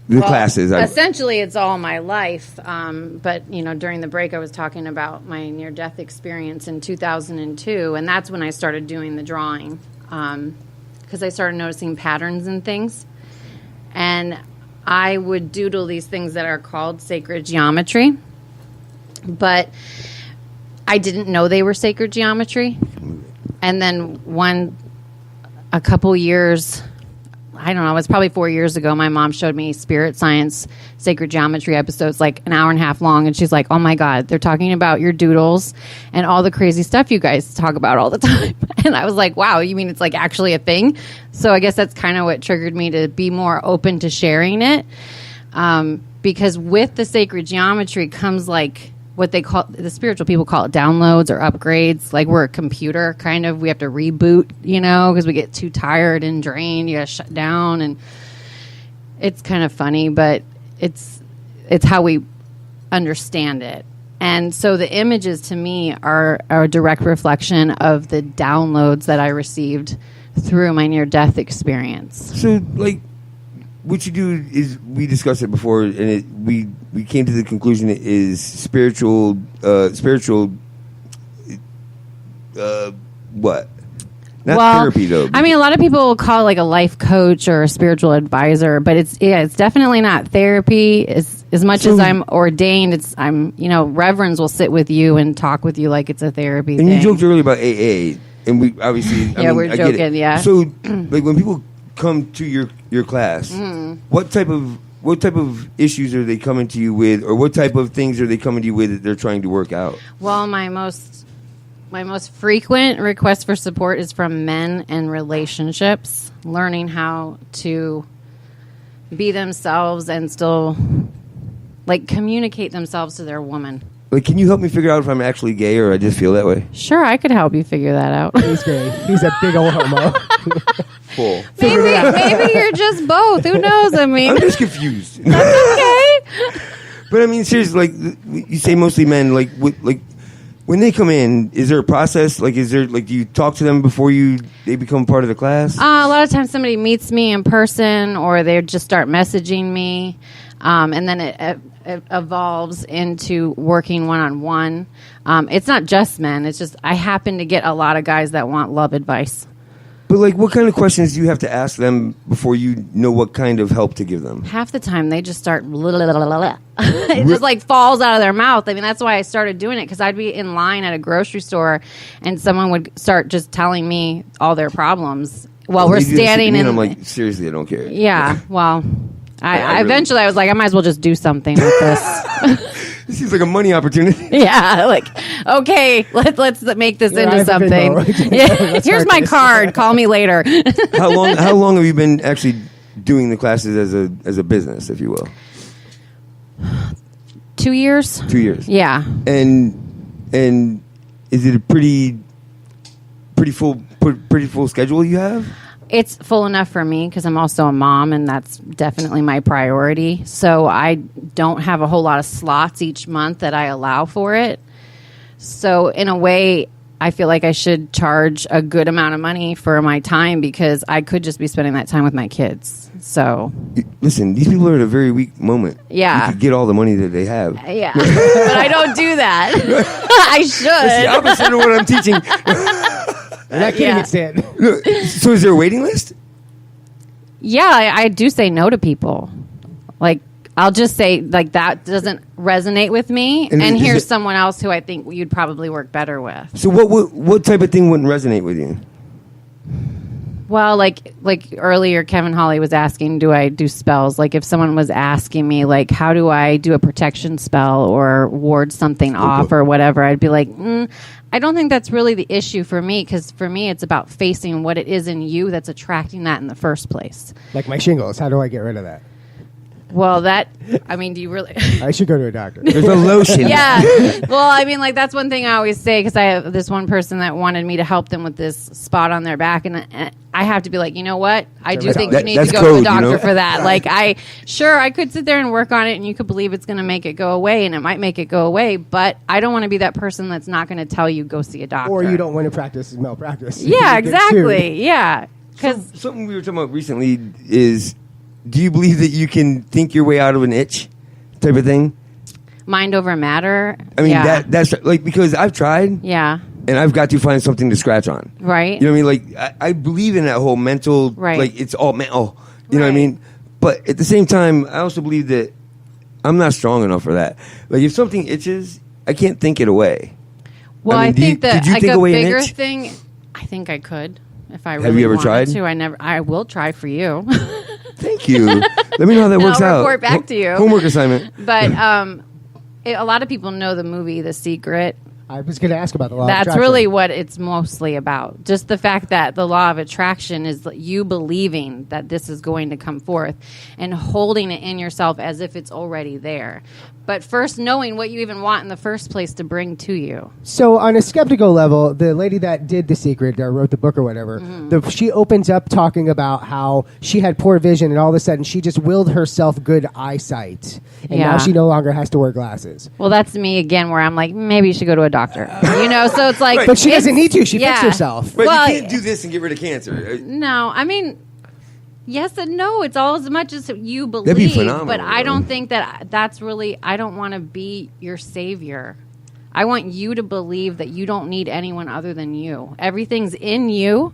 The Well, classes. Essentially, it's all my life. But, during the break, I was talking about my near-death experience in 2002, and that's when I started doing the drawing because I started noticing patterns and things. And I would doodle these things that are called sacred geometry, but I didn't know they were sacred geometry. And then a couple years... I don't know, it was probably 4 years ago, my mom showed me Spirit Science Sacred Geometry episodes, like an hour and a half long, and she's like, oh my God, they're talking about your doodles and all the crazy stuff you guys talk about all the time. And I was like, wow, you mean it's like actually a thing? So I guess that's kind of what triggered me to be more open to sharing it. Because with the sacred geometry comes like what they call, the spiritual people call it downloads or upgrades. Like we're a computer, kind of. We have to reboot, because we get too tired and drained. You got to shut down, and it's kind of funny, but it's how we understand it. And so the images to me are a direct reflection of the downloads that I received through my near-death experience. So, like, what you do is, we discussed it before, and we came to the conclusion it is spiritual, what? Not therapy, though. I mean, a lot of people will call it like a life coach or a spiritual advisor, but it's definitely not therapy. As much as I'm ordained, reverends will sit with you and talk with you like it's a therapy And thing. you joked earlier about AA, and we obviously, we're I get joking, it. yeah. So, like, when people come to your class, what type of issues are they coming to you with, or what type of things are they coming to you with that they're trying to work out? Well, my most frequent request for support is from men and relationships, learning how to be themselves and still communicate themselves to their woman. Like, can you help me figure out if I'm actually gay or I just feel that way? Sure, I could help you figure that out. He's gay. He's a big old homo. Cool. Maybe you're just both. Who knows? I mean, I'm just confused. that's okay. But I mean, seriously, you say mostly men. When they come in, is there a process? Do you talk to them before they become part of the class? A lot of times somebody meets me in person, or they just start messaging me, and then it evolves into working one-on-one. It's not just men. It's just I happen to get a lot of guys that want love advice. But like, what kind of questions do you have to ask them before you know what kind of help to give them? Half the time they just start it just like falls out of their mouth. I mean, that's why I started doing it, because I'd be in line at a grocery store and someone would start just telling me all their problems while we're standing and I'm like, seriously, I don't care. Yeah, well, I eventually I was like, I might as well just do something with this. This seems like a money opportunity. Yeah, like, okay, let's make this into something. Yeah, here's my card. Call me later. How long have you been actually doing the classes as a business, if you will? 2 years. 2 years. Yeah. And is it a pretty full schedule you have? It's full enough for me because I'm also a mom, and that's definitely my priority. So I don't have a whole lot of slots each month that I allow for it. So in a way, I feel like I should charge a good amount of money for my time, because I could just be spending that time with my kids. So listen, these people are at a very weak moment. Yeah. You could get all the money that they have. Yeah. But I don't do that. I should. That's the opposite of what I'm teaching. You're not kidding, it's Stan. So is there a waiting list? Yeah, I do say no to people. Like, I'll just say, like, that doesn't resonate with me, and here's someone else who I think you'd probably work better with. So what type of thing wouldn't resonate with you? Well, like earlier, Kevin Hawley was asking, do I do spells? Like, if someone was asking me, like, how do I do a protection spell or ward something off or whatever, I'd be like, I don't think that's really the issue for me, because for me, it's about facing what it is in you that's attracting that in the first place. Like my shingles. How do I get rid of that? Well, do you really? I should go to a doctor. There's a lotion. Yeah. Well, I mean, like, that's one thing I always say, because I have this one person that wanted me to help them with this spot on their back, and I have to be like, you know what? I do think you need to go to a doctor for that. Like, I could sit there and work on it, and you could believe it's going to make it go away, and it might make it go away, but I don't want to be that person that's not going to tell you go see a doctor. Or you don't want to practice malpractice. Yeah, exactly. Yeah. Because something we were talking about recently is, do you believe that you can think your way out of an itch type of thing? Mind over matter? I mean, that's like, because I've tried. Yeah. And I've got to find something to scratch on. Right. You know what I mean? Like, I believe in that whole mental, like, it's all mental. You know what I mean? But at the same time, I also believe that I'm not strong enough for that. Like, if something itches, I can't think it away. Well, I think that like a bigger thing, I think I could. If I really have you ever wanted tried? to, I will try for you. Thank you. Let me know how that works out. I'll report back to you. Homework assignment. But a lot of people know the movie The Secret. I was going to ask about the law of attraction. That's really what it's mostly about. Just the fact that the law of attraction is you believing that this is going to come forth and holding it in yourself as if it's already there. But first knowing what you even want in the first place to bring to you. So on a skeptical level, the lady that did The Secret, or wrote the book or whatever, she opens up talking about how she had poor vision, and all of a sudden she just willed herself good eyesight. And now she no longer has to wear glasses. Well, that's me again, where I'm like, maybe you should go to a doctor. So it's like... Right. But she doesn't need to. She fixed herself. But well, you can't do this and get rid of cancer. No, I mean... Yes and no. It's all as much as you believe. That'd be phenomenal. But I don't think that's really... I don't want to be your savior. I want you to believe that you don't need anyone other than you. Everything's in you.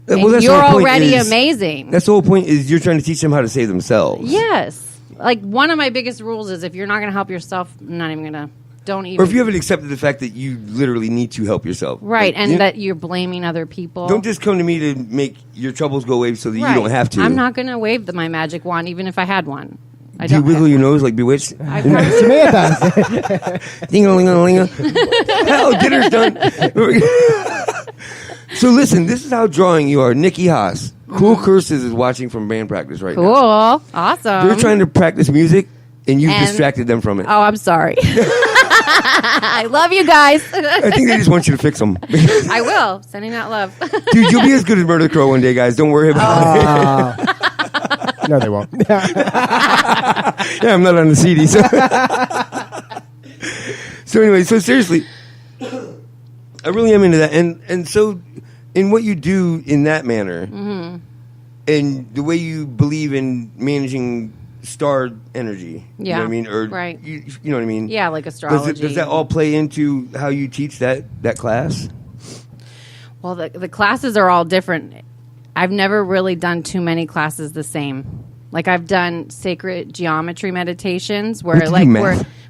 Well, you're already amazing. That's the whole point, is you're trying to teach them how to save themselves. Yes. Like, one of my biggest rules is if you're not going to help yourself, I'm not even going to... Don't even. Or if you haven't accepted the fact that you literally need to help yourself. Right, like, and that you're blaming other people. Don't just come to me to make your troubles go away so that you don't have to. I'm not going to wave my magic wand, even if I had one. Do you wiggle your nose like Bewitched? Samantha. Ding-a-ling-a-ling-a. Hell, dinner's done. So listen, this is how drawing you are. Nikki Haas. Cool Curses is watching from band practice right now. Cool. Awesome. They're trying to practice music, and you distracted them from it. Oh, I'm sorry. I love you guys. I think they just want you to fix them. I will. Sending out love. Dude, you'll be as good as Murder Crow one day, guys. Don't worry about it. No, they won't. Yeah, I'm not on the CD. So anyway, so seriously, I really am into that. And so in what you do in that manner, and the way you believe in managing star energy. Yeah. You know what I mean? Or, right. You know what I mean? Yeah, like astrology. Does that all play into how you teach that class? Well, the classes are all different. I've never really done too many classes the same. Like I've done sacred geometry meditations where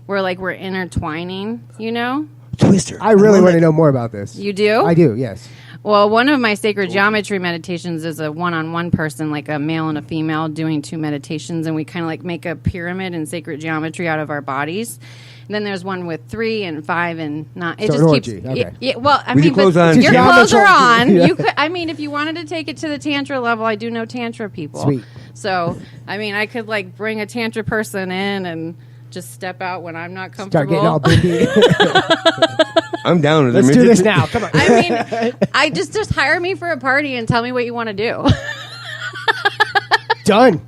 we're intertwining, you know? Twister. I really want to know more about this. You do? I do, yes. Well, one of my sacred geometry meditations is a one-on-one person, like a male and a female, doing 2 meditations, and we kind of like make a pyramid in sacred geometry out of our bodies. And then there's one with 3 and 5 and 9. It so just keeps. Okay. Well, I With mean, your clothes on. your clothes are on. Yeah. You could. I mean, if you wanted to take it to the tantra level, I do know tantra people. Sweet. So, I mean, I could like bring a tantra person in and just step out when I'm not comfortable. Start getting all booby. I'm down with it. Let's do this now. Come on. I mean, I just hire me for a party and tell me what you want to do. Done.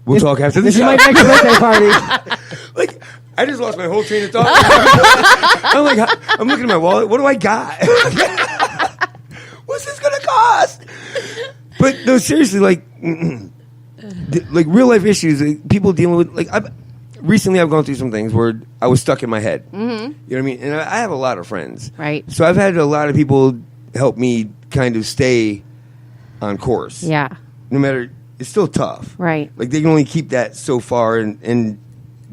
We'll talk after This this. is my next birthday party. Like, I just lost my whole train of thought. I'm like, I'm looking at my wallet. What do I got? What's this gonna cost? But no, seriously, like real life issues, like, people dealing with. Like, recently, I've gone through some things where I was stuck in my head. Mm-hmm. You know what I mean? And I have a lot of friends, right? So I've had a lot of people help me kind of stay on course. Yeah. No matter, it's still tough, right? Like they can only keep that so far, and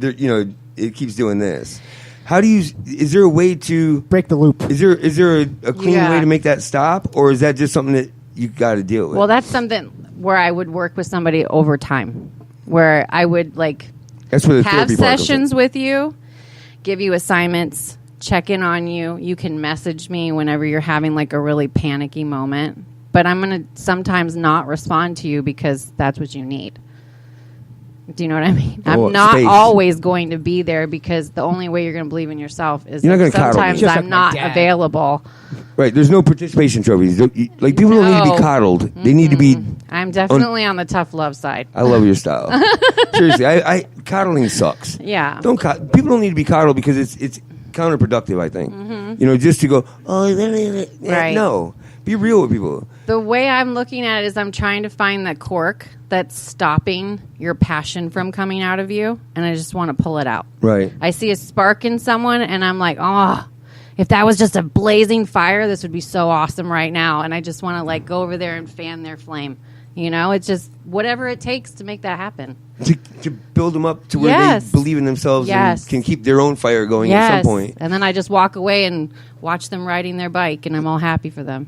you know, it keeps doing this. How do you? Is there a way to break the loop? Is there a clean way to make that stop, or is that just something that you got to deal with? Well, that's something where I would work with somebody over time, where I would like that's where the have therapy part sessions with you, give you assignments, check in on you. You can message me whenever you're having like a really panicky moment, but I'm going to sometimes not respond to you because that's what you need. Do you know what I mean? I'm not space. always going to be there because the only way you're going to believe in yourself is You're not that gonna coddle me. sometimes Just I'm like not my dad. available. Right. There's no participation trophies. Like people don't need to be coddled. They need to be. I'm definitely on the tough love side. I love your style. Seriously, I coddling sucks. Yeah. People don't need to be coddled because it's counterproductive. I think. Mm-hmm. You know, just to go. Oh, Right. No. Be real with people. The way I'm looking at it is I'm trying to find the cork that's stopping your passion from coming out of you, and I just want to pull it out. Right. I see a spark in someone, and I'm like, oh, if that was just a blazing fire, this would be so awesome right now. And I just want to like go over there and fan their flame. You know, it's just whatever it takes to make that happen. To build them up to where they believe in themselves and can keep their own fire going at some point. And then I just walk away and watch them riding their bike, and I'm all happy for them.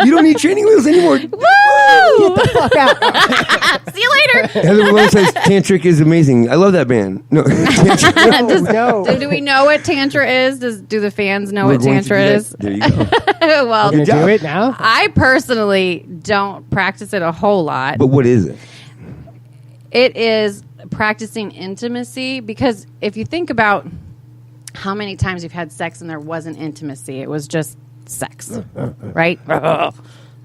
You don't need training wheels anymore. Woo! Get the fuck out. See you later. Heather Malone says Tantric is amazing. I love that band. No, Do we know what Tantra is? Do the fans know what going to Tantra do that. is? There you go. Well, We're gonna do it now. I personally don't practice it a whole lot. But what is it? It is practicing intimacy, because if you think about how many times you've had sex and there wasn't intimacy, it was just sex, right?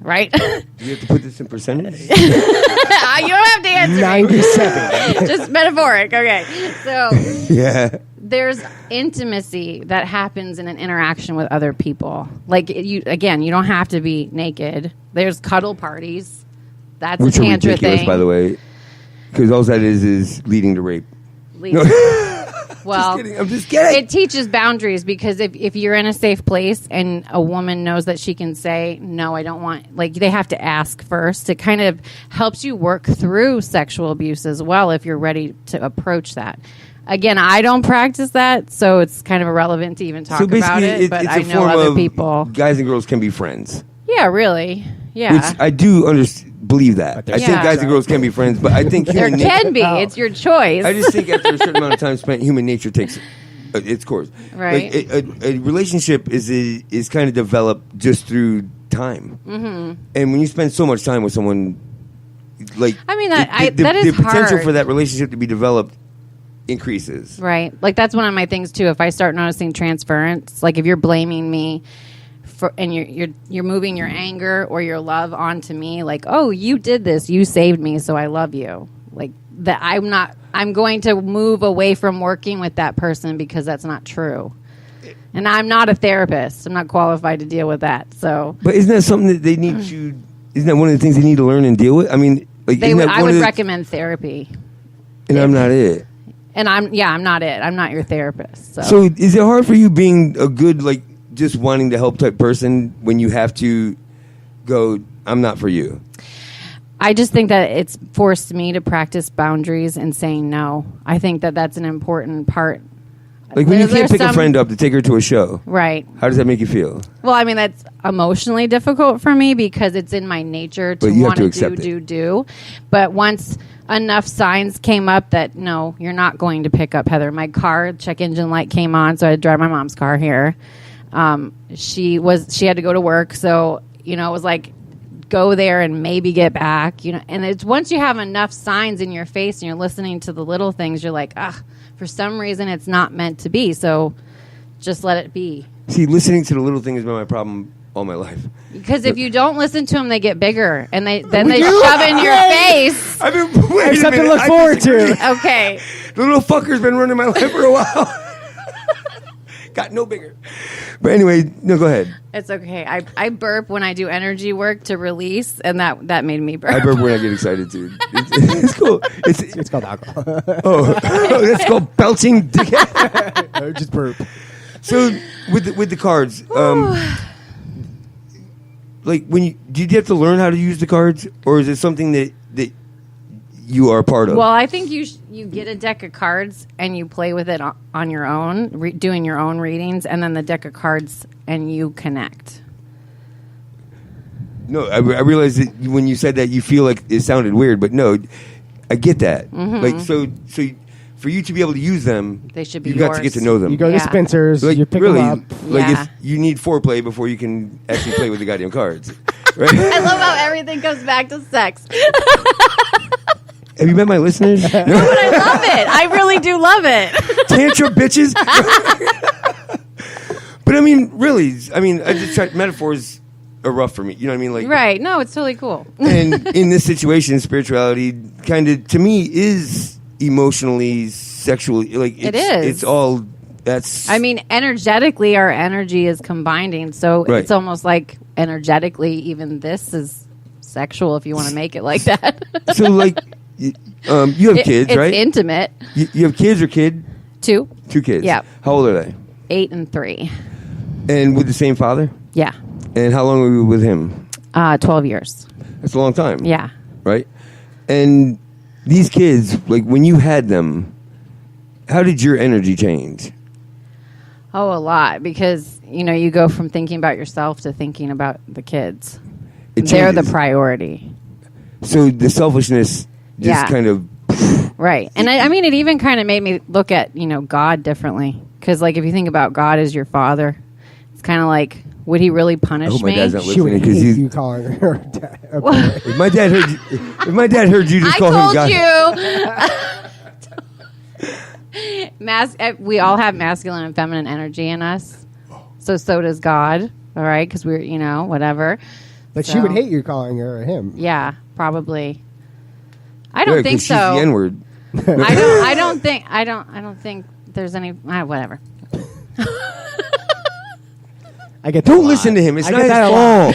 Right? Do you have to put this in percentage? You don't have to answer 97. just metaphoric. Okay. So Yeah. there's intimacy that happens in an interaction with other people. Like, you don't have to be naked. There's cuddle parties. That's Which a are tantra ridiculous, thing. by the way. Because all that is leading to rape. Well, I'm just kidding. It teaches boundaries, because if you're in a safe place and a woman knows that she can say, no, I don't want, like, they have to ask first. It kind of helps you work through sexual abuse as well if you're ready to approach that. Again, I don't practice that, so it's kind of irrelevant to even talk So basically, about it, but it's I a know form other of people. Guys and girls can be friends. Yeah, really. Yeah. Which I do believe that. I think guys and girls can be friends, but I think There human can be. It's your choice. I just think after a certain amount of time spent, human nature takes its course. Right. Like a relationship is kind of developed just through time. Mm-hmm. And when you spend so much time with someone, like, I mean, that is the potential hard. for that relationship to be developed increases. Right. Like, that's one of my things too. If I start noticing transference, like if you're blaming me and you're moving your anger or your love onto me, like, oh, you did this, you saved me, so I love you. Like that, I'm going to move away from working with that person because that's not true. And I'm not a therapist. I'm not qualified to deal with that. So, but isn't that something that they need to? Isn't that one of the things they need to learn and deal with? I mean, like, I would recommend therapy. And I'm not it. And I'm not it. I'm not your therapist. So is it hard for you being a good, like, just wanting to help type person when you have to go, I'm not for you? I just think that it's forced me to practice boundaries and saying no. I think that that's an important part. Like when you can't pick a friend up to take her to a show. Right. How does that make you feel? Well, I mean, that's emotionally difficult for me because it's in my nature to want to do. But once enough signs came up that, no, you're not going to pick up Heather. My car check engine light came on, so I had to drive my mom's car here. She had to go to work, so, it was like, go there and maybe get back, and it's once you have enough signs in your face and you're listening to the little things, you're like, for some reason it's not meant to be, so just let it be. See, listening to the little thing has been my problem all my life. Because if you don't listen to them, they get bigger, and they shove in your face. I've been waiting. There's something to look forward to. Okay. The little fucker's been running my life for a while. Got no bigger. But anyway, no, go ahead. It's okay. I burp when I do energy work to release, and that made me burp. I burp when I get excited, too. It's cool. It's called alcohol. That's called belching. Just burp. So with the cards, like do you have to learn how to use the cards, or is it something that you are a part of? Well, I think you get a deck of cards and you play with it on your own, doing your own readings, and then the deck of cards and you connect. No, I realized that when you said that, you feel like it sounded weird, but no, I get that. Mm-hmm. Like so for you to be able to use them, they should be you've got to get to know them. You go to Spencer's, you pick them up. Like you need foreplay before you can actually play with the goddamn cards. Right? I love how everything comes back to sex. Have you met my listeners? No, but I love it. I really do love it. Tantrum bitches. But I mean, really, I just try, metaphors are rough for me. You know what I mean? Like, right. No, it's totally cool. And in this situation, spirituality kind of, to me, is emotionally, sexually. Like it is. It's all, that's... I mean, energetically, our energy is combining. So right. It's almost like energetically, even this is sexual if you want to make it like that. So, like... you have kids, right? It's intimate. You have kids or kid? 2. 2 kids. Yeah. How old are they? 8 and 3. And with the same father? Yeah. And how long were you with him? 12 years. That's a long time. Yeah. Right? And these kids, like when you had them, how did your energy change? Oh, a lot. Because, you go from thinking about yourself to thinking about the kids. They're the priority. So the selfishness just kind of... Right. And I mean, it even kind of made me look at, God differently. Because, like, if you think about God as your father, it's kind of like, would he really punish me? I hope my dad's not She would listening. hate you calling her dad. If my dad heard you just call him God. I told you. We all have masculine and feminine energy in us. So does God. All right? Because we're, whatever. But she would hate you calling her or him. Yeah, probably. I don't think so. She's the N-word. I don't think there's any whatever. Don't listen to him. It's not his fault.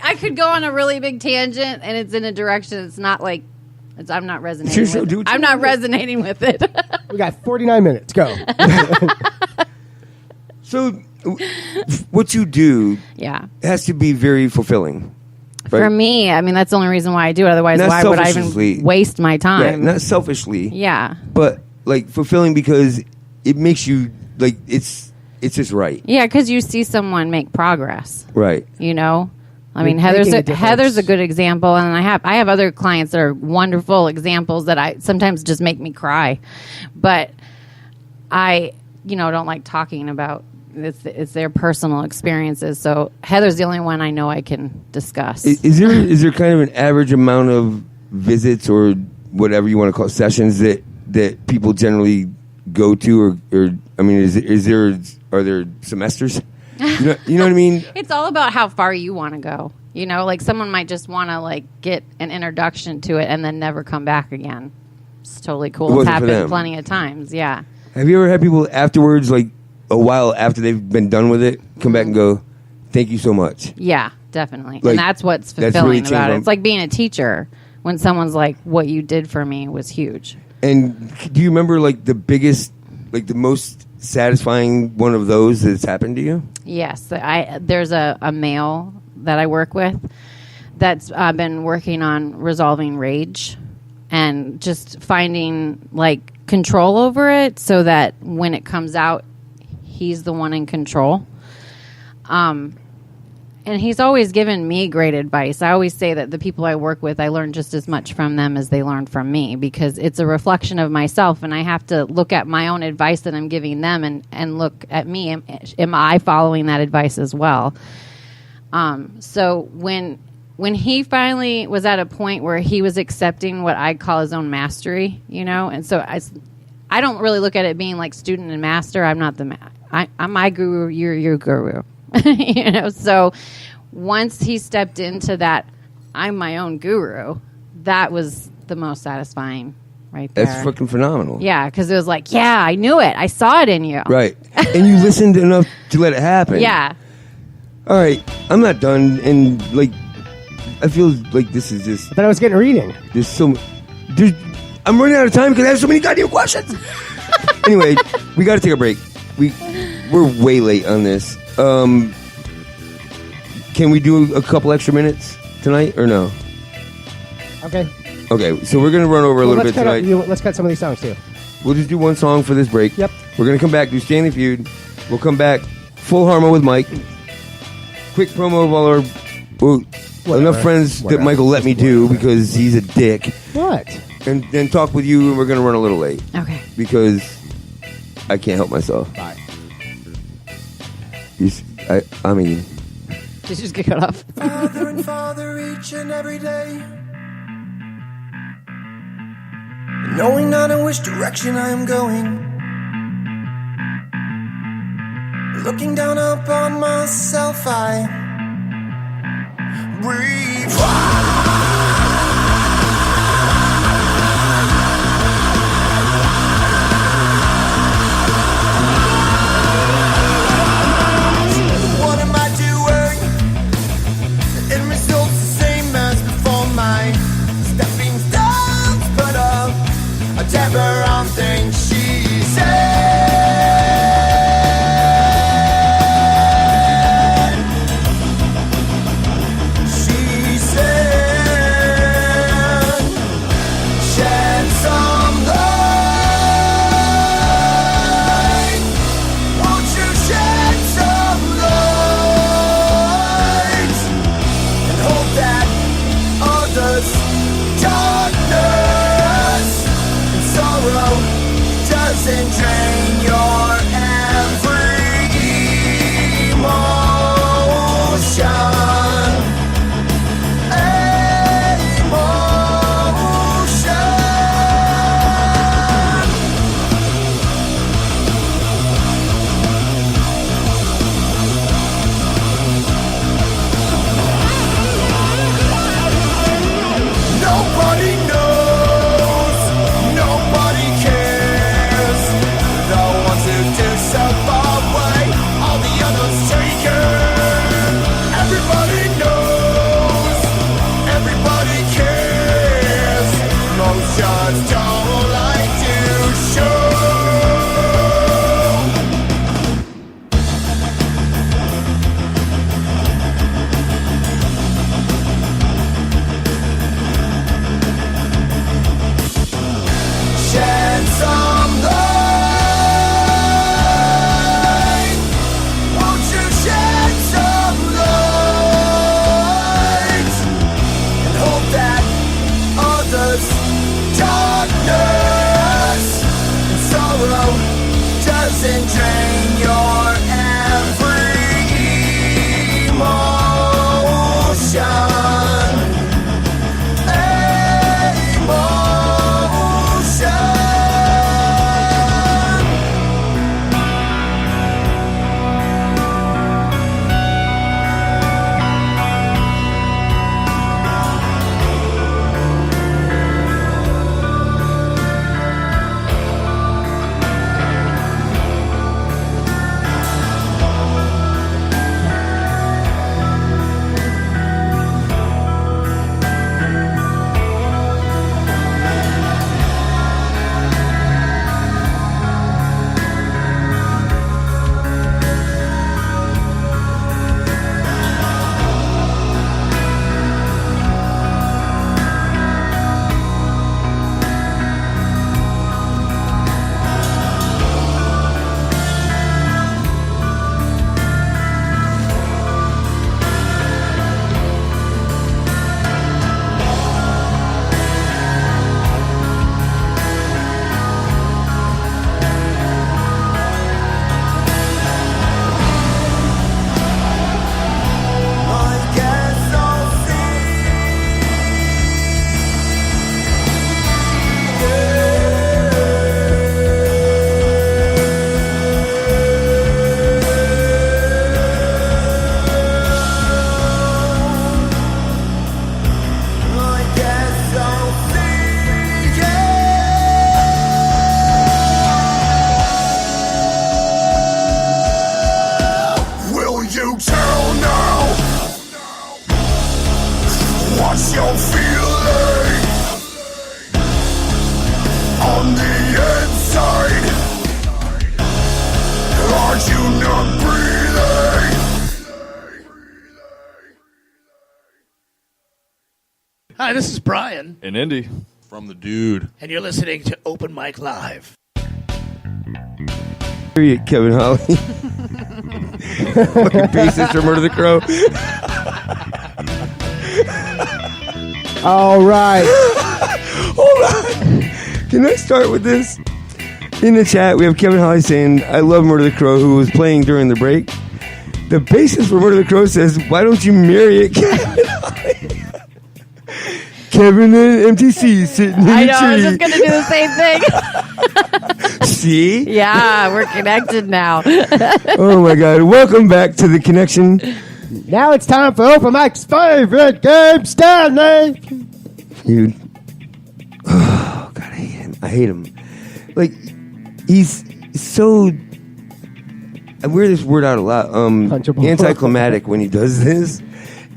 I could go on a really big tangent, and it's in a direction. It's not like I'm not resonating. I'm not resonating with it. We got 49 minutes. Go. So, what you do, has to be very fulfilling. Right? For me, I mean, that's the only reason why I do it. Otherwise, why would I even waste my time? Yeah, not selfishly. Yeah. But like fulfilling because it makes you like it's just right. Yeah, because you see someone make progress. Right. I mean, Heather's a good example, and I have other clients that are wonderful examples that I sometimes just make me cry, but I don't like talking about. It's their personal experiences. So Heather's the only one I know I can discuss. Is there kind of an average amount of visits or whatever you want to call sessions that people generally go to, or I mean, are there semesters? You know what I mean? It's all about how far you want to go. Like someone might just want to like get an introduction to it and then never come back again. It's totally cool. It's happened plenty of times. Yeah. Have you ever had people afterwards, like a while after they've been done with it, come back and go, "Thank you so much"? Yeah, definitely. Like, and that's what's fulfilling about it. It's like being a teacher when someone's like, "What you did for me was huge." And do you remember like the biggest, like the most satisfying one of those that's happened to you? Yes, there's a male that I work with that's been working on resolving rage and just finding like control over it, so that when it comes out, he's the one in control. And he's always given me great advice. I always say that the people I work with, I learn just as much from them as they learn from me, because it's a reflection of myself, and I have to look at my own advice that I'm giving them and look at me. Am I following that advice as well? So when he finally was at a point where he was accepting what I call his own mastery, and so I don't really look at it being like student and master. I'm not I'm my guru, you're your guru. So once he stepped into that, I'm my own guru, that was the most satisfying right there. That's fucking phenomenal. Yeah, because it was like, yeah, I knew it. I saw it in you. Right. And you listened enough to let it happen. Yeah. All right. I'm not done. And, I feel like this is just... I thought I was getting a reading. I'm running out of time because I have so many goddamn questions. Anyway, we got to take a break. We're way late on this. Can we do a couple extra minutes tonight or no? Okay. Okay, so we're going to run over a little bit tonight. Let's cut some of these songs too. We'll just do one song for this break. Yep. We're going to come back, do Stanley Feud. We'll come back, full Harmo with Mike. Quick promo of all our... enough friends that Michael let me do because he's a dick. What? And then talk with you, and we're going to run a little late. Okay. Because I can't help myself. Bye. I mean... Did you just get cut off? Father and Father each and every day, knowing not in which direction I am going, looking down upon myself, I breathe. What am I doing? The end result's the same as before. My stepping stones put up a temper on things she said. She said. your feeling on the inside? Are you not breathing? Hi, this is Brian, And Indy from the Dude. and you're listening to Open Mic Live. Period, Kevin Holly. Fucking bassist for Murder the Crow. All right. Hold on. Can I start with this? In the chat, we have Kevin Holly saying, I love Murder the Crow, who was playing during the break. The bassist for Murder the Crow says, why don't you marry it, Kevin Holly? Kevin and MTC sitting in I the know, tree. I was just going to do the same thing. See? Yeah, we're connected now. Oh, my God. Welcome back to The Connection. Now it's time for Open Mike's favorite game, Stanley. Dude. Oh, God, I hate him. I hate him. Like, he's so... I wear this word out a lot. Punchable. Anticlimactic when he does this.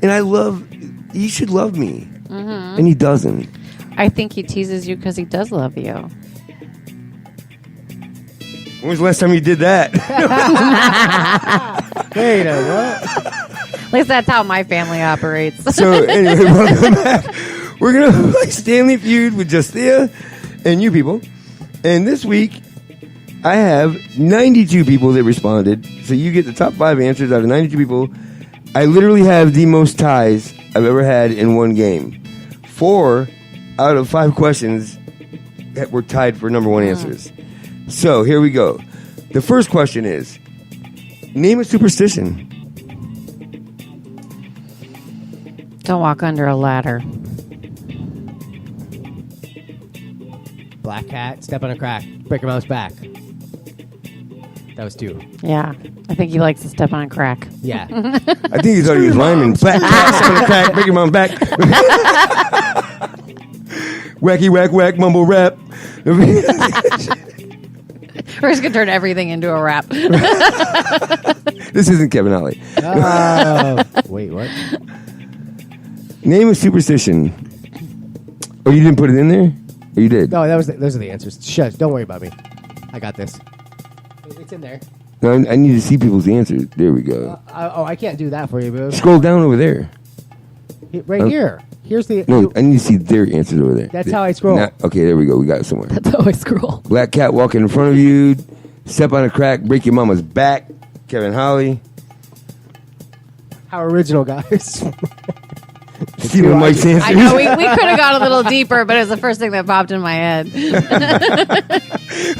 And I love... He should love me. Mm-hmm. And he doesn't. I think he teases you because he does love you. When was the last time you did that? Wait a what? At least that's how my family operates. So, anyway, welcome back. We're going to play Stanley Feud with Jus'Thea and you people. And this week, I have 92 people that responded. So you get the top 5 answers out of 92 people. I literally have the most ties I've ever had in one game. 4 out of 5 questions that were tied for number 1 answers. So here we go. The first question is, name a superstition. Don't walk under a ladder. Black cat, step on a crack, break your mom's back. That was 2. Yeah, I think he likes to step on a crack. Yeah. I think he thought he was rhyming. Black cat, step on a crack, break your mom's back. Wacky whack whack mumble rap. We're just going to turn everything into a rap. This isn't Kevin Holly. Wait, what? Name a superstition. Oh, you didn't put it in there? Or you did? No, those are the answers. Shush, don't worry about me. I got this. It's in there. No, I need to see people's answers. There we go. I can't do that for you, boo. Scroll down over there. Right here. Here's the... No, I need to see their answers over there. That's how I scroll. Okay, there we go. We got it somewhere. That's how I scroll. Black cat walking in front of you. Step on a crack. Break your mama's back. Kevin Holly. How original, guys. Stealing Mike's answers. I know, we could have gone a little deeper, but it was the first thing that popped in my head.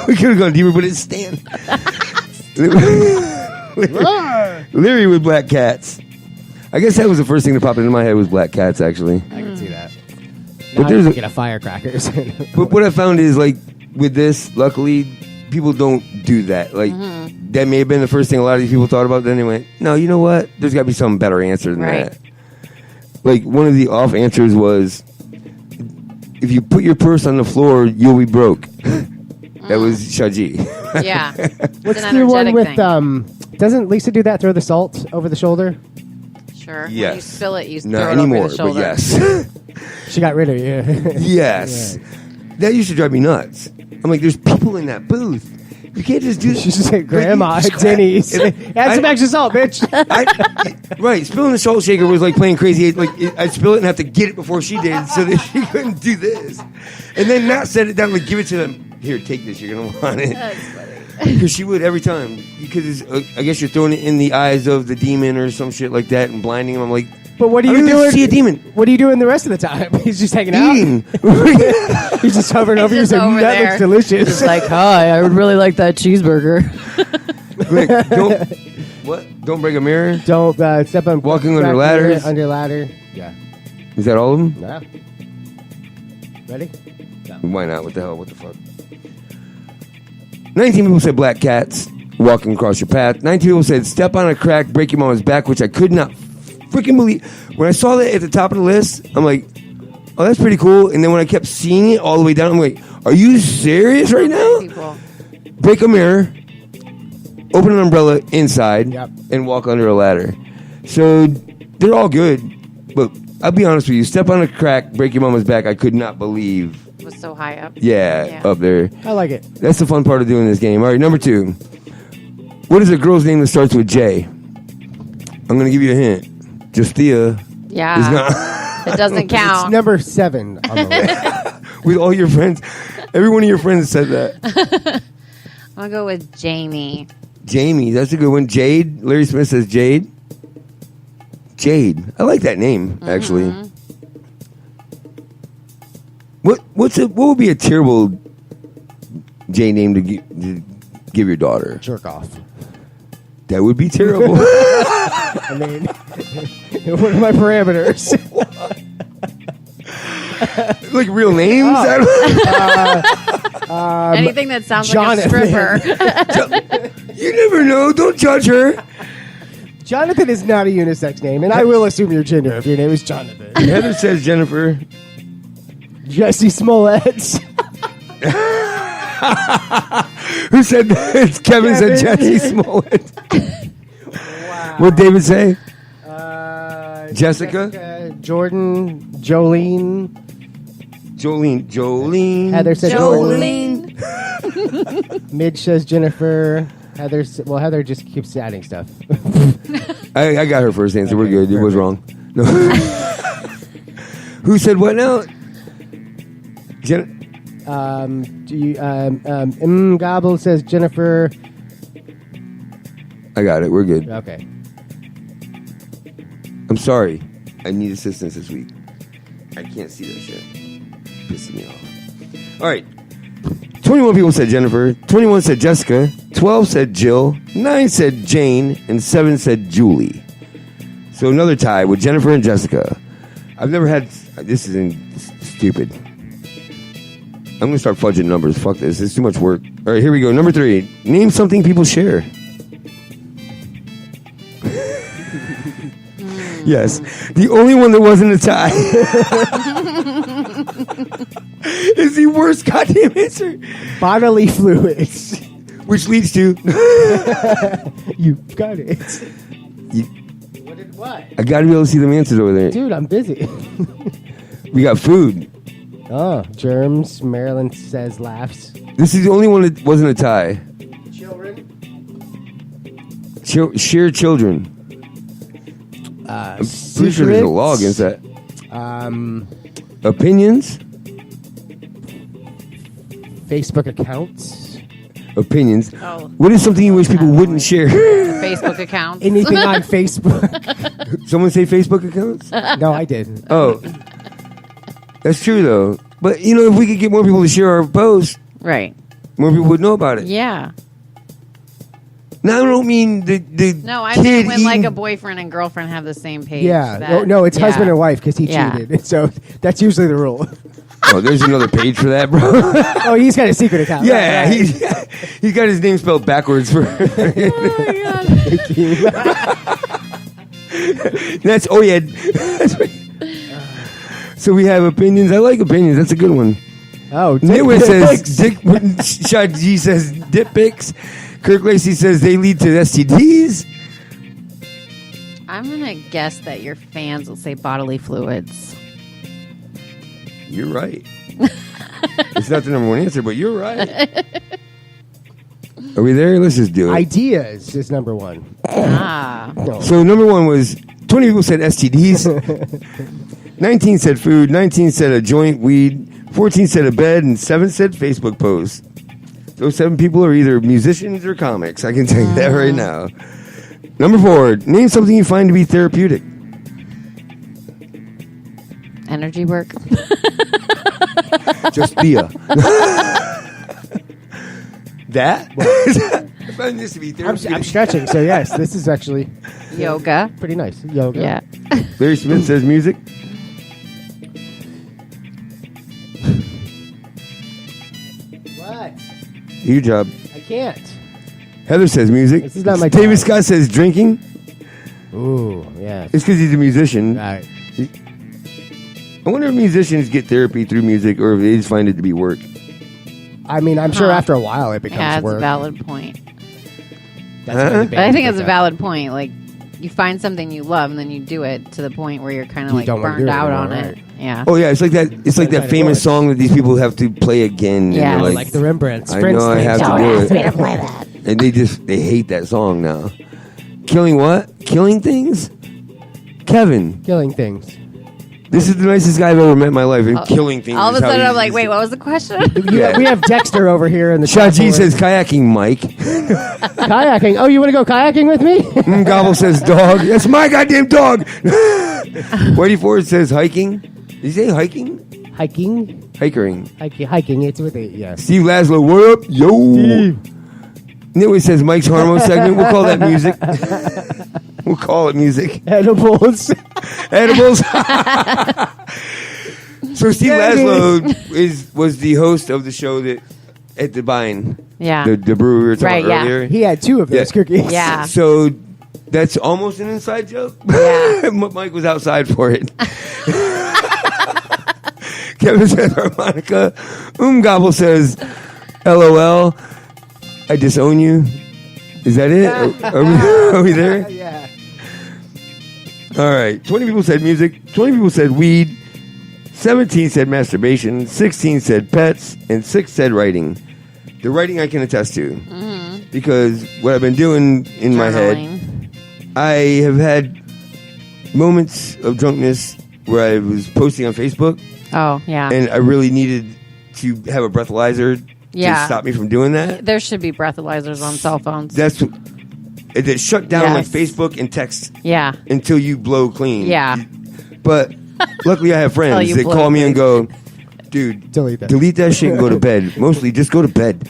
We could have gone deeper, but it's Stan. Leary with black cats. I guess that was the first thing that popped into my head was black cats, actually. I can see that. But Now there's I'm thinking of firecrackers. But what I found is, like, with this, luckily, people don't do that. Like, that may have been the first thing a lot of these people thought about. Then they went, no, you know what? There's got to be some better answer than that. Like, one of the off answers was, if you put your purse on the floor, you'll be broke. That was Shaji. Yeah. What's the one with, doesn't Lisa do that, throw the salt over the shoulder? Sure. Yes. When you spill it, you Not throw it anymore, over the shoulder. but yes. She got rid of you. Yes. That used to drive me nuts. I'm like, there's people in that booth. You can't just do that. She just said, Grandma, Denny's. Add some extra salt, bitch. Right. Spilling the salt shaker was like playing crazy. Like, I'd spill it and have to get it before she did so that she couldn't do this. And then not set it down, like, give it to them. Here, take this. You're going to want it. That's funny. Because she would every time. Because I guess you're throwing it in the eyes of the demon or some shit like that and blinding him. I'm like, but what are you I don't doing? even see a demon. What are you doing the rest of the time? He's just hanging Eating. out. He's just hovering over you. just Saying, over that there. looks delicious. Just like, hi, I would really like that cheeseburger. Like, don't break a mirror. Don't step on. Walking under ladders. Under ladder. Yeah. Is that all of them? Yeah. Ready? Why not? What the hell? What the fuck? 19 people said black cats walking across your path. 19 people said step on a crack, break your mama's back, which I could not freaking believe. When I saw that at the top of the list, I'm like, oh, that's pretty cool. And then when I kept seeing it all the way down, I'm like, are you serious right now? People. Break a mirror, open an umbrella inside, and walk under a ladder. So they're all good, but I'll be honest with you. Step on a crack, break your mama's back. I could not believe. It was so high up. Yeah, up there. I like it. That's the fun part of doing this game. All right, number 2. What is a girl's name that starts with J? I'm going to give you a hint. Jus'Thea. Yeah. Is not. It doesn't count. It's number 7 on the list. With all your friends. Every one of your friends said that. I'm going to go with Jamie. Jamie, that's a good one. Jade. Larry Smith says Jade. Jade. I like that name, actually. What would be a terrible J name to give your daughter? Jerk off. That would be terrible. I mean, what are my parameters? Like real names? Anything that sounds Jonathan. like a stripper. You never know. Don't judge her. Jonathan is not a unisex name, and I will assume your gender if your name is Jonathan. Heather says Jennifer. Jesse Smollett. Who said that? Kevin said Jesse Smollett. Wow. What did David say? Jessica? Jordan, Jolene. Jolene. Heather said Jolene. Midge says Jennifer. Heather just keeps adding stuff. I got her first answer. We're good. It was wrong. No. Who said what now? Gobble says Jennifer. I got it. We're good. Okay. I'm sorry. I need assistance this week. I can't see that shit. Pisses me off. All right. 21 people said Jennifer. 21 said Jessica. 12 said Jill. 9 said Jane. And 7 said Julie. So another tie with Jennifer and Jessica. I've never had... This is stupid. I'm going to start fudging numbers. Fuck this. It's too much work. All right, here we go. Number 3. Name something people share. Yes. The only one that wasn't a tie is the worst goddamn answer. Bodily fluids. Which leads to... You got it. What? I got to be able to see them answers over there. Dude, I'm busy. We got food. Oh, germs. Marilyn says laughs. This is the only one that wasn't a tie. Children. Share children. I'm pretty sure there's a law against that. Opinions. Facebook accounts. Opinions. Oh. What is something you wish people wouldn't share? Facebook accounts. Anything on Facebook. Someone say Facebook accounts? No, I did. Oh. That's true, though. But, if we could get more people to share our posts, Right. more people would know about it. Yeah. Now, I don't mean the No, I kid meant when eating... a boyfriend and girlfriend have the same page. Yeah. No, it's husband and wife because he cheated. So that's usually the rule. Oh, there's another page for that, bro. Oh, he's got a secret account. Yeah, right. he's got his name spelled backwards for... That's That's right. So we have opinions. I like opinions. That's a good one. Oh, Nitwit says dick. Shad G says dip pics. Kirk Lacey says they lead to STDs. I'm gonna guess that your fans will say bodily fluids. You're right. It's not the number one answer, but you're right. Are we there? Let's just do it. Ideas is number 1. No. So number 1 was 20 people said STDs. 19 said food. 19 said a joint, weed. 14 said a bed, and 7 said Facebook posts. Those 7 people are either musicians or comics. I can tell you that right now. Number 4, name something you find to be therapeutic. Energy work. Jus'Thea. That? I find this to be therapeutic. I'm stretching, so yes, this is actually Yoga. pretty nice. Yoga. Yeah. Larry Smith says music. What? Your job. I can't. Heather says music. This is not my David time. Scott says drinking. Ooh, yeah. It's because he's a musician. All right. I wonder if musicians get therapy through music or if they just find it to be work. I mean, I'm sure after a while it becomes Yeah, it's work. a valid point. That's why the band I think did it's a that. valid point. Like, you find something you love and then you do it to the point where you're kind of You like don't wanna burned do it out anymore, on right. it. Yeah. Oh yeah, it's like that. It's like that Kinda famous boring. song that these people have to play again. Yeah. And they're Like the Rembrandts. I Prince know I thing. have to Don't do ask me it. to play that. And they hate that song now. Killing what? Killing things? Kevin, Killing things. this is the nicest guy I've ever met in my life. And killing things. All of is a how sudden, he I'm like, uses wait, it. what was the question? Yeah. We have Dexter over here in the Shah G chat says kayaking, Mike. kayaking. Oh, you want to go kayaking with me? Gobble says dog. That's my goddamn dog. Whitey Ford says hiking. Did he say hiking? Hiking. Hikering. Hiking. It's with a yes. Steve Laszlo, what up? Yo. Nitwit says Mike's Harmo segment. We'll call that music. We'll call it music. Edibles. Edibles. So Steve Laszlo was the host of the show that at the Vine. Yeah. The brewery we were talking about earlier. He had 2 of those cookies. Yeah. So that's almost an inside joke. Yeah. Mike was outside for it. Kevin says harmonica. Gobble says LOL. I disown you. Is that it? Are we there? Yeah. All right. 20 people said music. 20 people said weed. 17 said masturbation. 16 said pets. And 6 said writing. The writing I can attest to. Because what I've been doing in my head, I have had moments of drunkenness where I was posting on Facebook. Oh, yeah. And I really needed to have a breathalyzer to stop me from doing that. There should be breathalyzers on cell phones. That's it shut down like Yes. Facebook and text. Yeah. Until you blow clean. Yeah. But luckily I have friends that call me and go, dude, delete that shit and go to bed. Mostly just go to bed.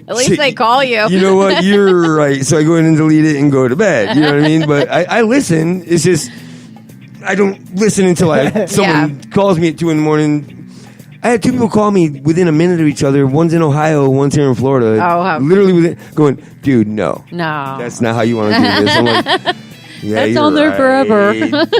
At least they call you. You know what? You're right. So I go in and delete it and go to bed. You know what I mean? But I listen. It's just I don't listen until someone calls me at 2 a.m. I had 2 people call me within a minute of each other. One's in Ohio, one's here in Florida. Oh, literally within going, dude, no. No. That's not how you want to do this. I'm like, yeah, That's you're on there forever.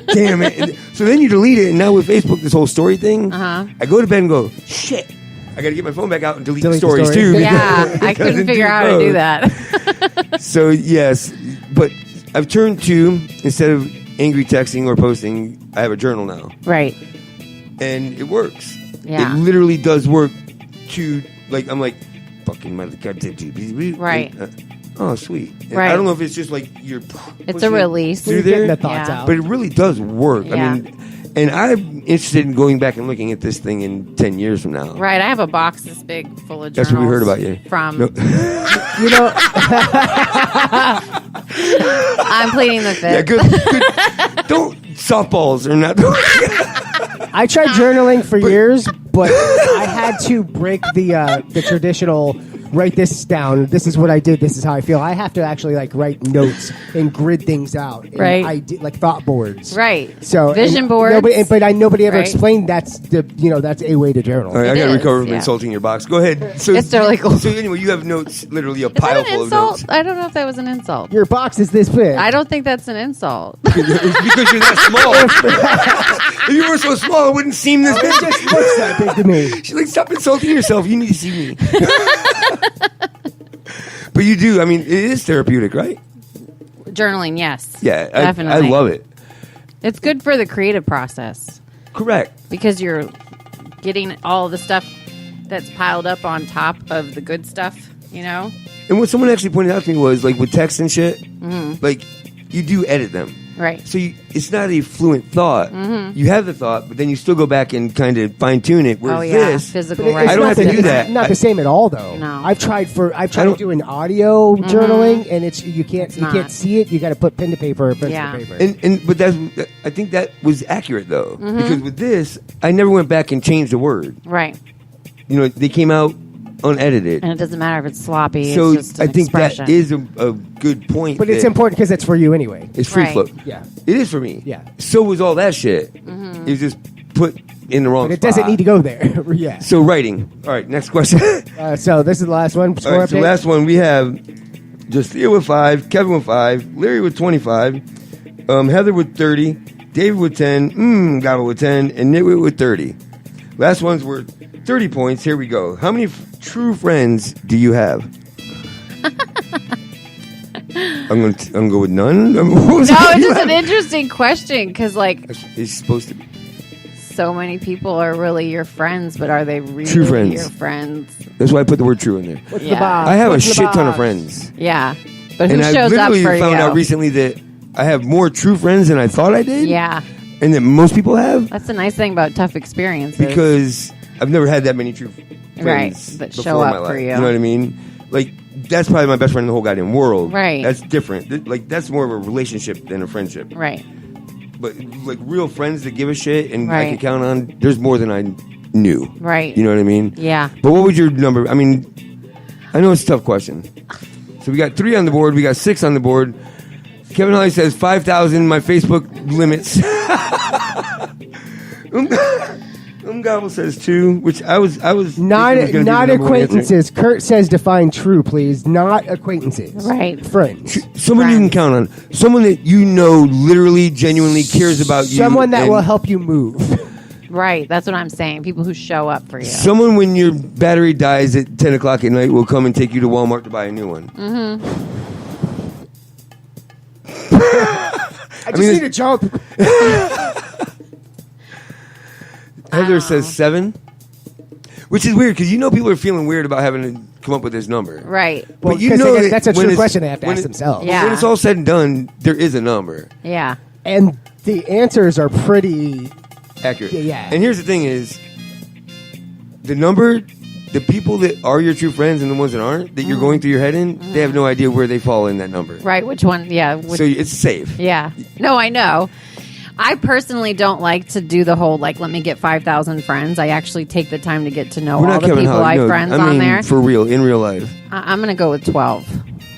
Damn it. And so then you delete it, and now with Facebook, this whole story thing, I go to bed and go, shit. I got to get my phone back out and delete the stories too. Yeah, I couldn't figure out how to do that. So, yes, but I've turned to, instead of angry texting or posting, I have a journal now. Right. And it works. Yeah. It literally does work to, like, I'm like, fucking my Right. Oh, sweet. And Right. I don't know if it's just like you're. It's a release. Through You're there, getting the thoughts out. but it really does work. Yeah. I mean, and I'm interested in going back and looking at this thing in 10 years from now. Right. I have a box this big full of journals. That's what we heard about you. From. No. You know. I'm pleading the fifth. Yeah, good. Don't softballs are not. I tried journaling for years, but I had to break the traditional write this down. This is what I did. This is how I feel. I have to actually like write notes and grid things out. And Right. I did like thought boards. Right. So Vision boards. Nobody ever Right. explained that's a way to journal. All right, I got to recover from yeah. insulting your box. Go ahead. So, It's totally cool. So anyway, you have notes, literally a Is that pile an full of insult? notes. I don't know if that was an insult. Your box is this big. I don't think that's an insult. It's because you're that small. If you were so small, it wouldn't seem this big. It just looks that big to me. She's like, stop insulting yourself. You need to see me. But you do. I mean, it is therapeutic, right? Journaling, yes. Yeah, Definitely. I love it. It's good for the creative process. Correct. Because you're getting all the stuff that's piled up on top of the good stuff, you know? And what someone actually pointed out to me was, like, with text and shit, like, you do edit them. Right. So it's not a fluent thought. You have the thought, but then you still go back and kind of fine tune it. Whereas this, physical But writing. I don't have to do that. Not the same at all, though. No. I've tried to do an audio journaling, and you can't not. see it. You got to put pen to paper or pencil Yeah. to paper. But I think that was accurate though, because with this, I never went back and changed a word. Right. You know, they came out unedited. And it doesn't matter if it's sloppy. So it's just I an think expression. that is a good point. But it's that important because it's for you anyway. It's free Right. flow. Yeah. It is for me. Yeah. So was all that shit. It was just put in the wrong But it spot. doesn't need to go there. Yeah. So writing. All right, next question. So this is the last one. All Score right, so update? last one we have Jus'Thea with 5, Kevin with 5, Larry with 25, Heather with 30, David with 10, Gabo with 10, and Nitwit with 30. Last one's worth 30 points. Here we go. How many true friends do you have? I'm gonna go with none. No, it's just an interesting question because, like, it's supposed to be. So many people are really your friends, but are they really True friends. your friends? That's why I put the word true in there. What's the box? I have What's a the shit ton of box? friends. Yeah, but who and I shows up literally for you? found out recently that I have more true friends than I thought I did. Yeah, and that most people have. that's the nice thing about tough experiences. Because I've never had that many true friends Right, that before show in up my for life. you. You know what I mean? Like, that's probably my best friend in the whole goddamn world. Right. That's different. Like, that's more of a relationship than a friendship. Right. But, like, real friends that give a shit and I Right. can count on, there's more than I knew. Right. You know what I mean? Yeah. But what would your number... I mean, I know it's a tough question. So we got 3 on the board. We got 6 on the board. Kevin Holly says 5,000, my Facebook limits. Gobble says 2, which I was Not thinking was gonna be the number one answer. acquaintances. Kurt says define true, please. Not acquaintances. Right. Friends. Someone you can count on. Someone that you know literally, genuinely cares about you. Someone that and will help you move. Right. That's what I'm saying. People who show up for you. Someone when your battery dies at 10 o'clock at night will come and take you to Walmart to buy a new one. Mm-hmm. I just need a jump. Heather says 7, which is weird because you know people are feeling weird about having to come up with this number. Right. Well, But you 'cause know again, that's a when true it's- question they have to when ask it- themselves. Yeah. When it's all said and done, there is a number. Yeah. And the answers are pretty Accurate. Yeah. And here's the thing is, the number, the people that are your true friends and the ones that aren't, that you're going through your head in, they have no idea where they fall in that number. Right. Which one? Yeah. So it's safe. Yeah. No, I know. I personally don't like to do the whole, like, let me get 5,000 friends. I actually take the time to get to know We're all not the Kevin people Holly. I No, friends I mean, on there. for real, in real life. I'm going to go with 12.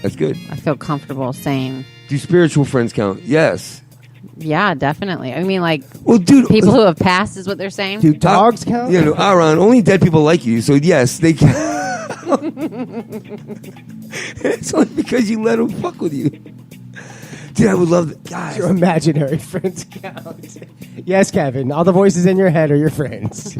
That's good. I feel comfortable saying, Do spiritual friends count? Yes. yeah, definitely. I mean, like, Well, dude, people who have passed is what they're saying. Do dogs count? Yeah, no, Aaron, only dead people like you, so yes, they can. It's only because you let them fuck with you. Dude, I would love that. Guys. Your imaginary friends count. Yes, Kevin. All the voices in your head are your friends.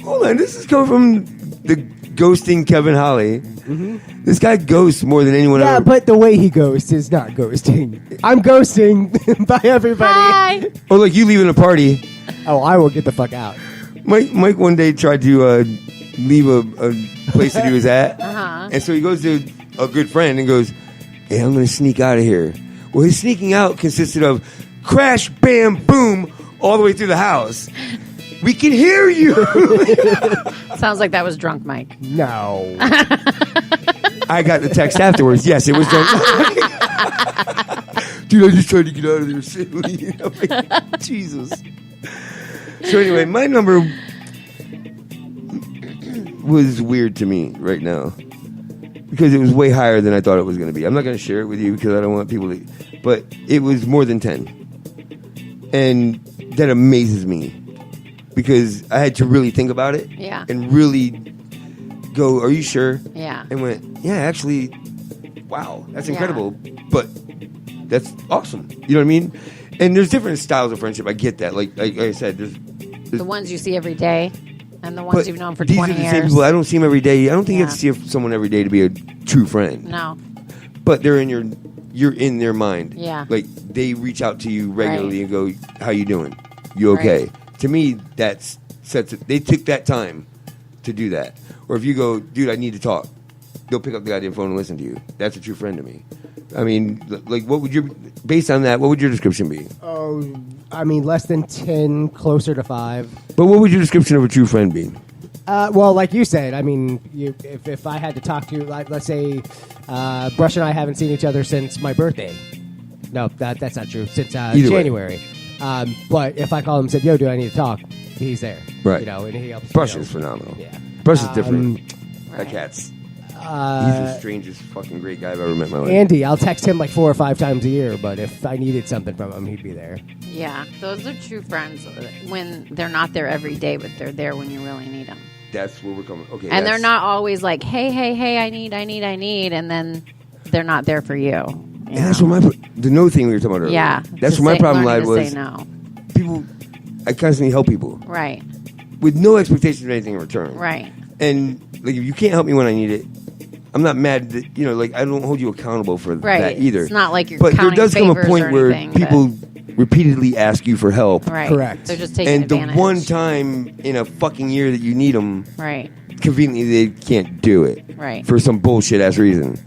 Hold on, this is coming from the ghosting Kevin Holly. Mm-hmm. This guy ghosts more than anyone Yeah, ever. but the way he ghosts is not ghosting. I'm ghosting. Bye, everybody. Hi. Or like you leaving a party. Oh, I will get the fuck out. Mike one day tried to leave a place that he was at. Uh-huh. And so he goes to a good friend and goes, hey, I'm going to sneak out of here. Well, his sneaking out consisted of crash, bam, boom, all the way through the house. We can hear you. Sounds like that was drunk Mike. No. I got the text afterwards. Yes, it was drunk. Dude, I just tried to get out of there safely. I'm like, Jesus. So anyway, my number was weird to me right now because it was way higher than I thought it was going to be. I'm not going to share it with you because I don't want people to... But it was more than 10. And that amazes me because I had to really think about it. Yeah. And really go, are you sure? Yeah. And went, yeah, actually, wow, that's incredible. But that's awesome. You know what I mean? And there's different styles of friendship. I get that. Like I said, there's The ones you see every day and the ones but you've known for these 20 are the years. same people. I don't see them every day. I don't think you Yeah. have to see someone every day to be a true friend. No. But you're in their mind. Yeah. Like they reach out to you regularly and go, "How you doing? You okay?" Right. To me, that's sets. They took that time to do that. Or if you go, "Dude, I need to talk," they'll pick up the goddamn phone and listen to you. That's a true friend to me. I mean, like, what would your based on that? What would your description be? Oh, I mean, less than 10, closer to 5. But what would your description of a true friend be? Well, like you said, I mean, if I had to talk to you, like, let's say, Brush and I haven't seen each other since my birthday. No, that's not true. Since January. But if I call him and said, "Yo, do I need to talk?" He's there. Right. You know, and he helps. Brush is phenomenal. Yeah. Brush is different. Right. That cat's. He's the strangest fucking great guy I've ever met in my life. Andy, I'll text him like 4 or 5 times a year, but if I needed something from him, he'd be there. Yeah, those are true friends when they're not there every day, but they're there when you really need them. That's where we're coming. Okay, And they're not always like, hey, I need, and then they're not there for you. And that's what the no thing we were talking about earlier. Yeah, that's to what my say- problem learning lied to was. say no. People, I constantly help people Right, with no expectation of anything in return. right. And like, if you can't help me when I need it, I'm not mad that, like, I don't hold you accountable for that either. It's not like you're But there counting does come a favors point or where anything, people repeatedly ask you for help. Right. Correct. They're just taking And advantage. the one time in a fucking year that you need them, Right. conveniently they can't do it. Right. For some bullshit ass reason.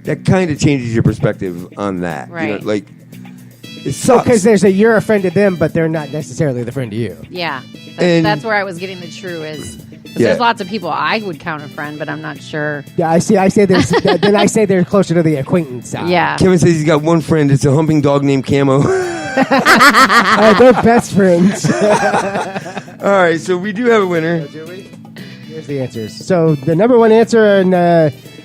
That kind of changes your perspective on that. Right. Like, it sucks. Because you're a friend to them, but they're not necessarily the friend to you. Yeah. And- That's where I was getting the true is. 'Cause Yeah. there's lots of people I would count a friend, but I'm not sure. Yeah, I say there's then I say they're closer to the acquaintance side. Yeah. Kevin says he's got one friend. It's a humping dog named Camo. They're best friends. All right, so we do have a winner. Here's the answers. So the number one answer and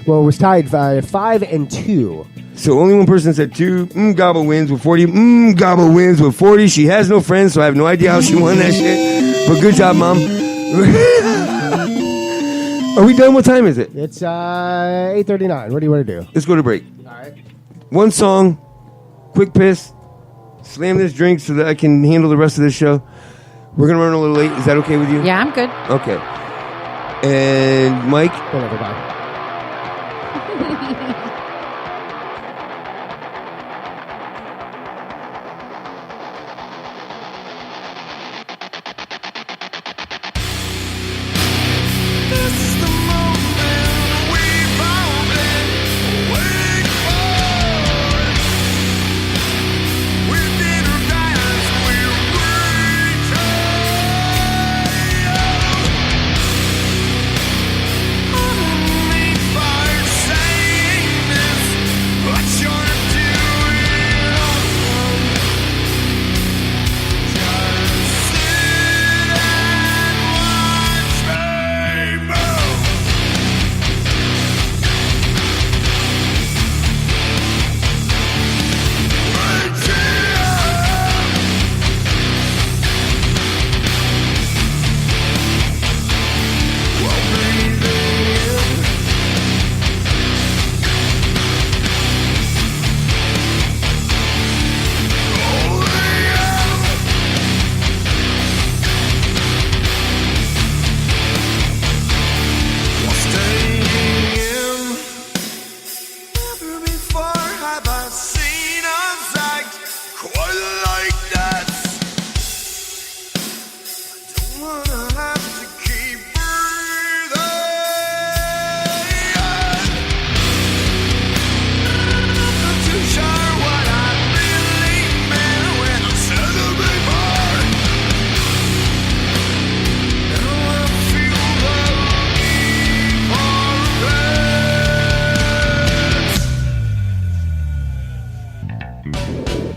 was tied 5 and 2. So only one person said 2. Gobble wins with 40. Gobble wins with 40. She has no friends, so I have no idea how she won that shit. But good job, Mom. Are we done? What time is it? It's 8:39. What do you want to do? Let's go to break. All right. One song, quick piss, slam this drink so that I can handle the rest of this show. We're going to run a little late. Is that okay with you? Yeah, I'm good. Okay. And Mike? Whatever, bye.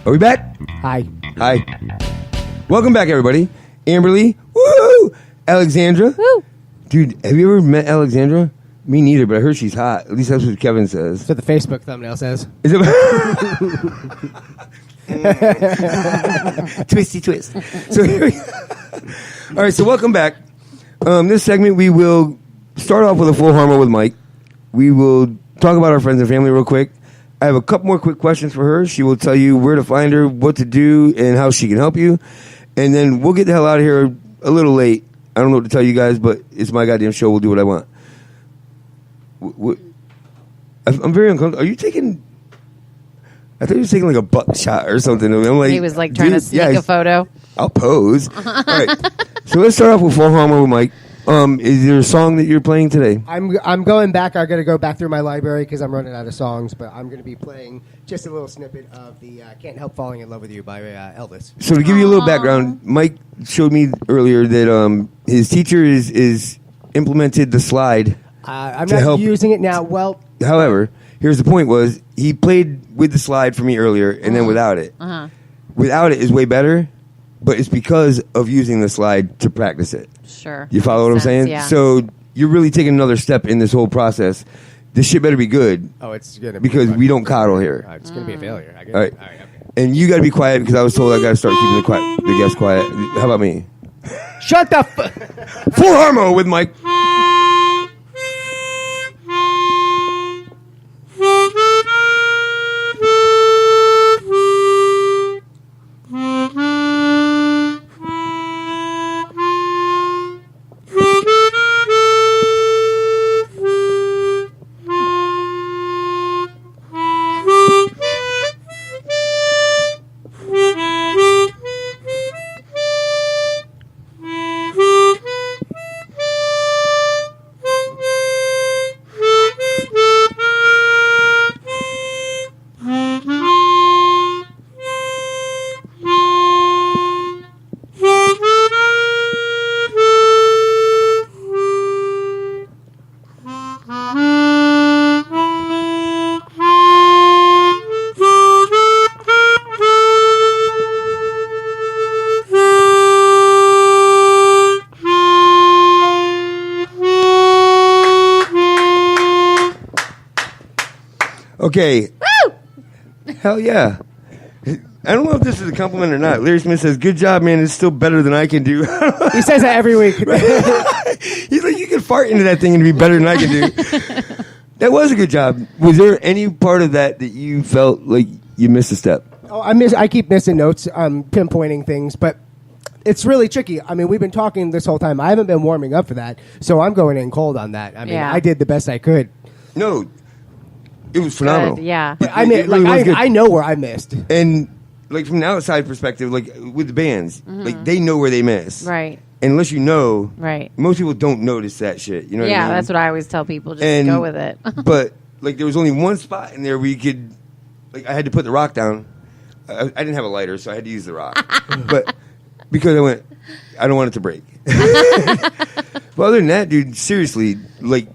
Are we back? Hi. Hi. Welcome back, everybody. Amberly. Woo! Alexandra. Woo! Dude, have you ever met Alexandra? Me neither, but I heard she's hot. At least that's what Kevin says. That's what the Facebook thumbnail says. Is it? Twisty twist. So here we all right, so welcome back. This segment, we will start off with a full harmony with Mike. We will talk about our friends and family real quick. I have a couple more quick questions for her. She will tell you where to find her, what to do, and how she can help you. And then we'll get the hell out of here a little late. I don't know what to tell you guys, but it's my goddamn show. We'll do what I want. I'm very uncomfortable. Are you taking... I thought you were taking like a butt shot or something. I'm like, He was like trying to sneak a photo. I'll pose. All right. So let's start off with full harmony with Mike. Is there a song that you're playing today? I'm going back. I'm going to go back through my library because I'm running out of songs. But I'm going to be playing just a little snippet of the "Can't Help Falling in Love with You" by Elvis. So to give you a little background, Mike showed me earlier that his teacher is implemented the slide. I'm to not help. using it now. Well, However, here's the point: was he played with the slide for me earlier, and then without it. Without it is way better, but it's because of using the slide to practice it. Sure. You follow what I'm saying? Yeah. So you're really taking another step in this whole process. This shit better be good. Oh, it's gonna be because we don't coddle here. It's going to be a failure. I guess. All right. Okay. And you got to be quiet because I was told I got to start keeping the guests quiet. How about me? Shut the Full harmony with Mike. Okay. Woo! Hell yeah. I don't know if this is a compliment or not. Larry Smith says, good job, man. It's still better than I can do. He says that every week. He's like, you can fart into that thing and be better than I can do. That was a good job. Was there any part of that you felt like you missed a step? Oh, I keep missing notes, pinpointing things, but it's really tricky. I mean, we've been talking this whole time. I haven't been warming up for that, so I'm going in cold on that. I mean, I did the best I could. No, it was phenomenal. Good, yeah. I know where I missed. And like from an outside perspective, like with the bands, like they know where they miss. Right. And unless you know, right. Most people don't notice that shit. You know what I mean? That's what I always tell people. Just go with it. But like there was only one spot in there where you could, like I had to put the rock down. I didn't have a lighter, so I had to use the rock. But because I don't want it to break. But other than that, dude, seriously, like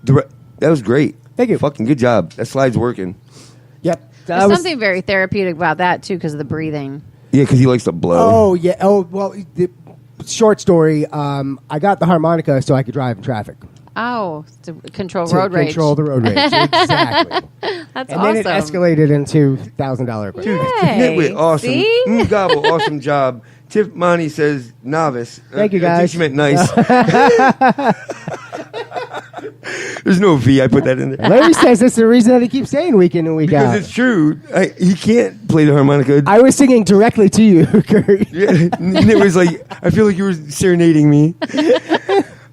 that was great. Thank you. Fucking good job. That slide's working. Yep. There's something very therapeutic about that too, because of the breathing. Yeah, because he likes to blow. Oh yeah. Oh well. Short story. I got the harmonica so I could drive in traffic. Oh, to control road rage. Control the road rage. Exactly. That's and awesome. then it escalated into $1,000 equipment. Dude, Nitwit, awesome. See? Gobble, awesome job. Tiff Monty says novice. Thank you, guys. I think she meant nice. There's no V. I put that in there. Larry says that's the reason that he keeps saying week in and week out. Because it's true. He can't play the harmonica. I was singing directly to you, Kurt. Yeah, and it was like, I feel like you were serenading me.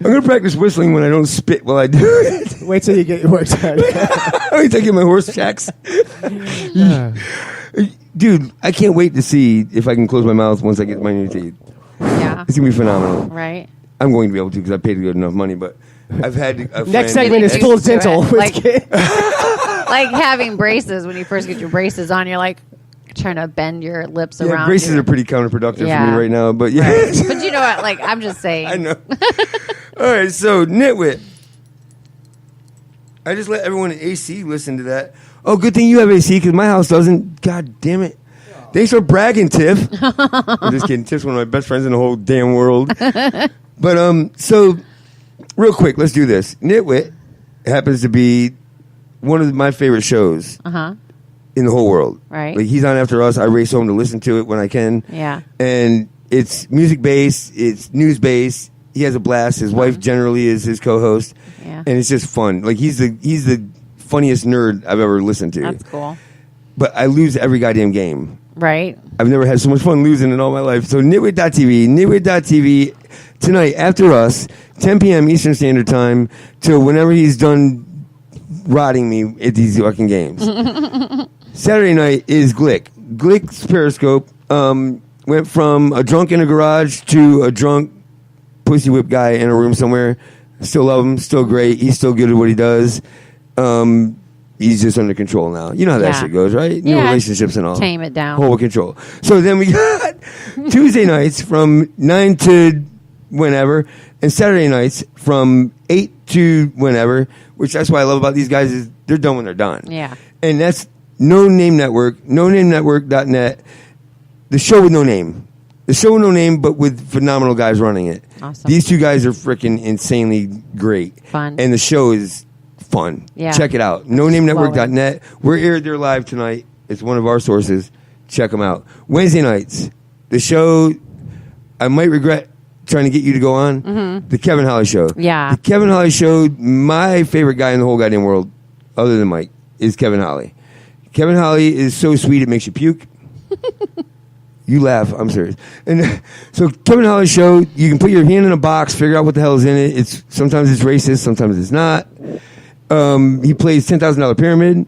I'm going to practice whistling when I don't spit while I do it. Wait till you get your work done. Wait till I get my horse checks. Dude, I can't wait to see if I can close my mouth once I get my new teeth. Yeah. It's going to be phenomenal. Right. I'm going to be able to because I paid good enough money, but I've had a friend. Next segment is full dental. Like having braces. When you first get your braces on, you're like trying to bend your lips around. Braces are pretty counterproductive for me right now, but yeah. Right. But you know what? Like, I'm just saying. I know. All right, so Nitwit. I just let everyone in AC listen to that. Oh, good thing you have AC because my house doesn't. God damn it. Thanks for bragging, Tiff. I'm just kidding. Tiff's one of my best friends in the whole damn world. But, so, real quick, let's do this. Nitwit happens to be one of my favorite shows in the whole world. Right. Like, he's on after us. I race home to listen to it when I can. Yeah. And it's music-based. It's news-based. He has a blast. His wife generally is his co-host. Yeah. And it's just fun. Like, he's the funniest nerd I've ever listened to. That's cool. But I lose every goddamn game. Right. I've never had so much fun losing in all my life. So nitwit.tv tonight after us, 10 p.m. Eastern Standard Time till whenever he's done rotting me at these fucking games. Saturday night is Glick. Glick's Periscope went from a drunk in a garage to a drunk pussy whip guy in a room somewhere. Still love him. Still great. He's still good at what he does. He's just under control now. You know how that shit goes, right? New relationships and all. Tame it down. Hold control. So then we got Tuesday nights from 9 to whenever, and Saturday nights from 8 to whenever, which that's what I love about these guys is they're done when they're done. Yeah. And that's No Name Network, nonnamenetwork.net, the show with no name. The show with no name, but with phenomenal guys running it. Awesome. These two guys are freaking insanely great. Fun. And the show is fun. Yeah. Check it out. nonnamenetwork.net. We're aired there live tonight. It's one of our sources. Check them out. Wednesday nights, the show, I might regret trying to get you to go on, the Kevin Holly Show. Yeah. The Kevin Holly Show, my favorite guy in the whole goddamn world, other than Mike, is Kevin Holly. Kevin Holly is so sweet it makes you puke. You laugh. I'm serious. And so Kevin Holly Show, you can put your hand in a box, figure out what the hell is in it. Sometimes it's racist, sometimes it's not. He plays $10,000 Pyramid.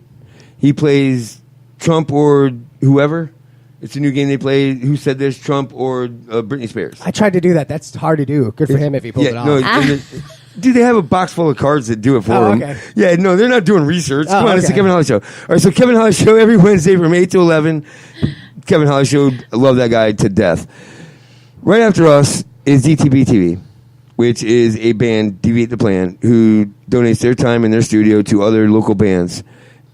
He plays Trump or whoever. It's a new game they play. Who said this? Trump or Britney Spears. I tried to do that. That's hard to do. Good for him if he pulled it off. Dude, they have a box full of cards that do it for him. Okay. Yeah, no, they're not doing research. Come on, okay. It's the Kevin Holly Show. All right, so Kevin Holly Show every Wednesday from 8 to 11. Kevin Holly Show, I love that guy to death. Right after us is DTB TV, which is a band, Deviate the Plan, who donates their time in their studio to other local bands,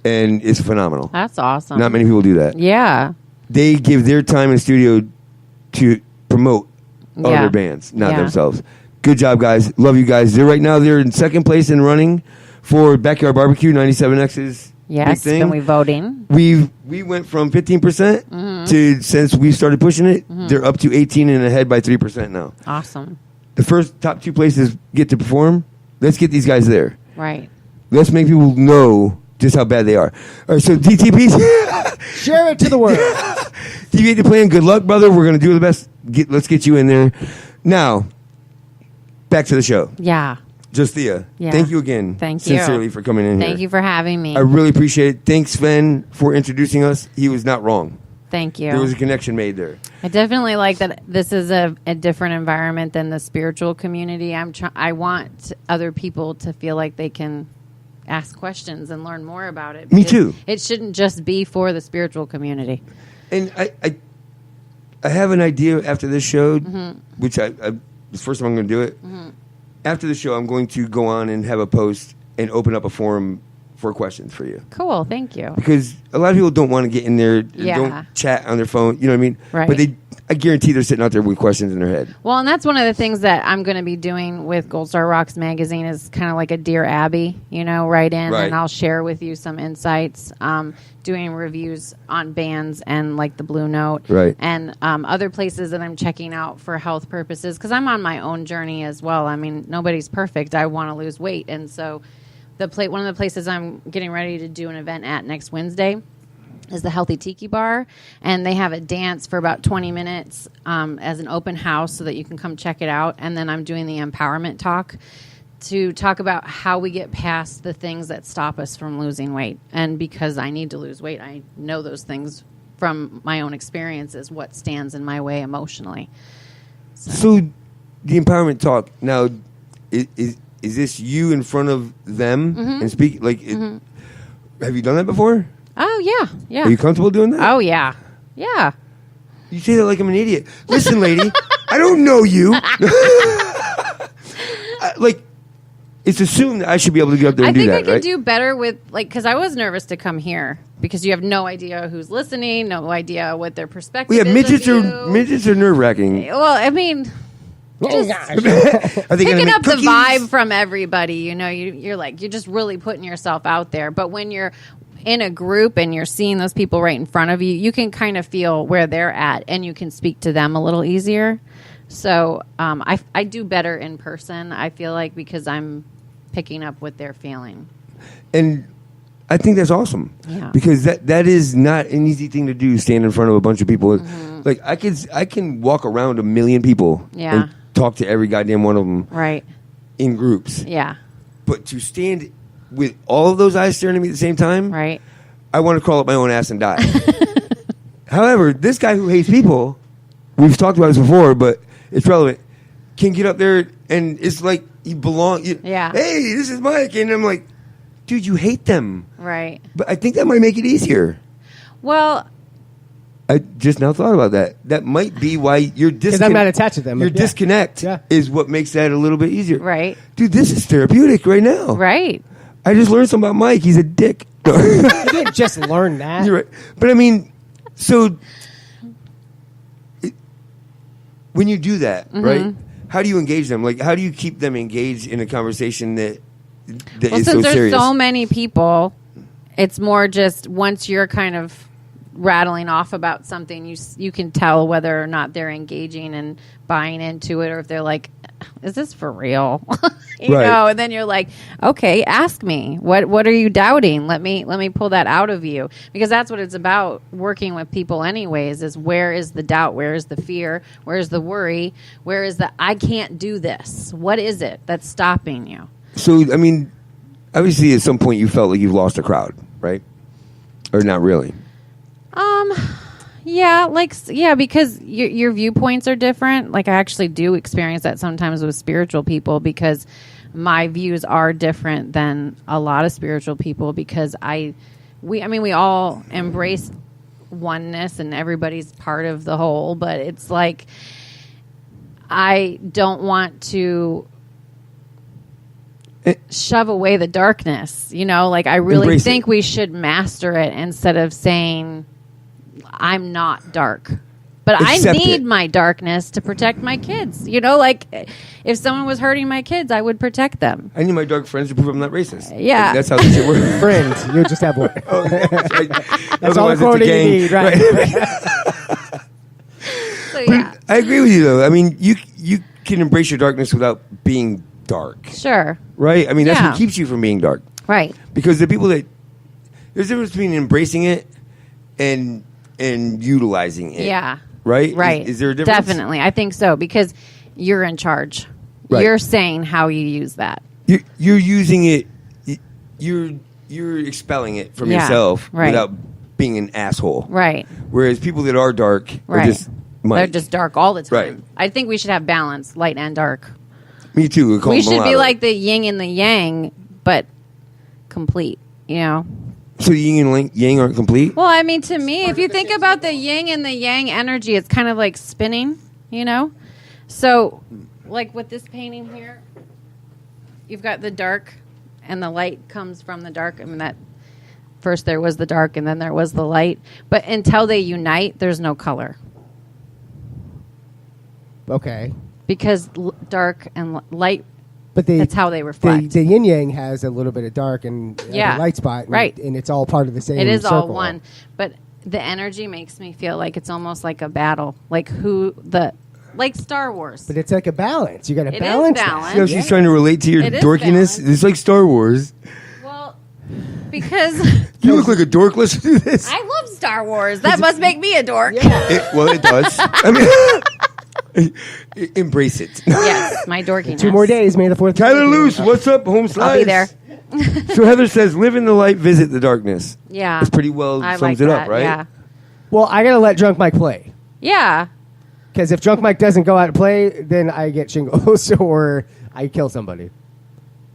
and it's phenomenal. That's awesome. Not many people do that. Yeah. They give their time in studio to promote other bands, not themselves. Good job, guys. Love you guys. They're in second place in running for Backyard Barbecue, 97X's Yes, big thing. been we voting. We went from 15% to, since we started pushing it, they're up to 18 and ahead by 3% now. Awesome. The first top 2 places get to perform. Let's get these guys there. Right. Let's make people know just how bad they are. All right, so DTP. Share it to the world. Deviate the plan. Good luck, brother. We're going to do the best. Let's get you in there. Now, back to the show. Yeah. Jus'Thea, Yeah. thank you again. Thank you. Sincerely for coming in here. Thank you for having me. I really appreciate it. Thanks, Sven, for introducing us. He was not wrong. Thank you. There was a connection made there. I definitely like that this is a different environment than the spiritual community. I want other people to feel like they can ask questions and learn more about it. Me too. It shouldn't just be for the spiritual community. And I have an idea after this show, which the first time I'm going to do it. After the show, I'm going to go on and have a post and open up a forum for questions for you. Cool, thank you. Because a lot of people don't want to get in there, don't chat on their phone, you know what I mean? Right. But I guarantee they're sitting out there with questions in their head. Well, and that's one of the things that I'm going to be doing with Gold Star Rocks magazine is kind of like a Dear Abby, write in and I'll share with you some insights, doing reviews on bands and like the Blue Note and other places that I'm checking out for health purposes because I'm on my own journey as well. I mean, nobody's perfect. I want to lose weight. And so one of the places I'm getting ready to do an event at next Wednesday is the Healthy Tiki Bar, and they have a dance for about 20 minutes as an open house so that you can come check it out. And then I'm doing the empowerment talk to talk about how we get past the things that stop us from losing weight. And because I need to lose weight, I know those things from my own experiences, what stands in my way emotionally. So the empowerment talk, now, is this you in front of them and speak? Like, have you done that before? Oh, yeah. Are you comfortable doing that? Oh, yeah. Yeah. You say that like I'm an idiot. Listen, lady, I don't know you. It's assumed that I should be able to get up there and do that, I think I could right? do better with, because I was nervous to come here because you have no idea who's listening, no idea what their perspective is. Midgets are nerve-wracking. Well, I mean... Just picking up the vibe from everybody, you're just really putting yourself out there. But when you're in a group and you're seeing those people right in front of you, you can kind of feel where they're at and you can speak to them a little easier. So I do better in person, I feel like, because I'm picking up what they're feeling. And I think that's awesome. Yeah. Because that is not an easy thing to do, stand in front of a bunch of people. Like, I can walk around 1 million people and talk to every goddamn one of them in groups. Yeah. But to stand with all of those eyes staring at me at the same time, I want to crawl up my own ass and die. However, this guy who hates people, we've talked about this before, but it's relevant, can get up there and it's like you belong. Hey, this is Mike. And I'm like, dude, you hate them. Right. But I think that might make it easier. Well... I just now thought about that. That might be why you're disconnect. Because I'm not attached to them. Your disconnect is what makes that a little bit easier. Right. Dude, this is therapeutic right now. Right. I just learned something about Mike. He's a dick. You didn't just learn that. You're right. But I mean, so when you do that, right, how do you engage them? Like, how do you keep them engaged in a conversation that is so serious? Since there's so many people, it's more just once you're kind of rattling off about something, you can tell whether or not they're engaging and buying into it, or if they're like, is this for real? you know, and then you're like, okay, ask me, what are you doubting? Let me pull that out of you, because that's what it's about working with people anyways, is where is the doubt, where is the fear, where is the worry, where is the I can't do this, what is it that's stopping you? So I mean, obviously at some point you felt like you've lost a crowd, right? Or not really? Yeah, because your viewpoints are different. Like, I actually do experience that sometimes with spiritual people, because my views are different than a lot of spiritual people, because we all embrace oneness and everybody's part of the whole, but it's like I don't want to shove away the darkness, like I really think we should master it instead of saying I'm not dark. But I accept need it. my darkness to protect my kids. You know, like if someone was hurting my kids, I would protect them. I need my dark friends to prove I'm not racist. Yeah. Like, that's how this shit works. Friends, you just have one. That's all the Otherwise, it's a quoting you gang. need, right? So yeah, I agree with you, though. I mean, you can embrace your darkness without being dark, sure, right? I mean, that's Yeah. what keeps you from being dark. right. Because the people that there's a difference between embracing it and utilizing it. Yeah. Right? Right. Is there a difference? Definitely. I think so because you're in charge. Right. You're saying how you use that. You're using it. You're expelling it from Yeah, yourself right. without being an asshole. Right. Whereas people that are dark are Right. just Mike. They're just dark all the time. Right. I think we should have balance, light and dark. Me too. We should be like the yin and the yang, but complete, you know? So the yin and yang aren't complete? Well, I mean, to me, if you think about the yin and the yang energy, it's kind of like spinning, you know? So, like with this painting here, you've got the dark and the light comes from the dark. I mean, that first there was the dark and then there was the light. But until they unite, there's no color. Okay. Because dark and light, But that's how they reflect. The yin yang has a little bit of dark and Yeah. a light spot, and, Right. And it's all part of the same. It is all circle. one. But the energy makes me feel like it's almost like a battle. Like like Star Wars. But it's like a balance. You got to It is balance. that. balance. You know, she's trying to relate to your It is dorkiness. It's like Star Wars. Well, because You look like a dork. Let's do this. I love Star Wars. That must make me a dork. It does. I mean, embrace it. Yes, my dorkiness. 2 more days. May the 4th. Tyler Luce, what's up, home slice? I'll be there. So Heather says, live in the light, visit the darkness. Yeah. That's pretty well I sums like it that, up, right? Yeah. Well, I got to let Drunk Mike play. Yeah. Because if Drunk Mike doesn't go out and play, then I get shingles or I kill somebody.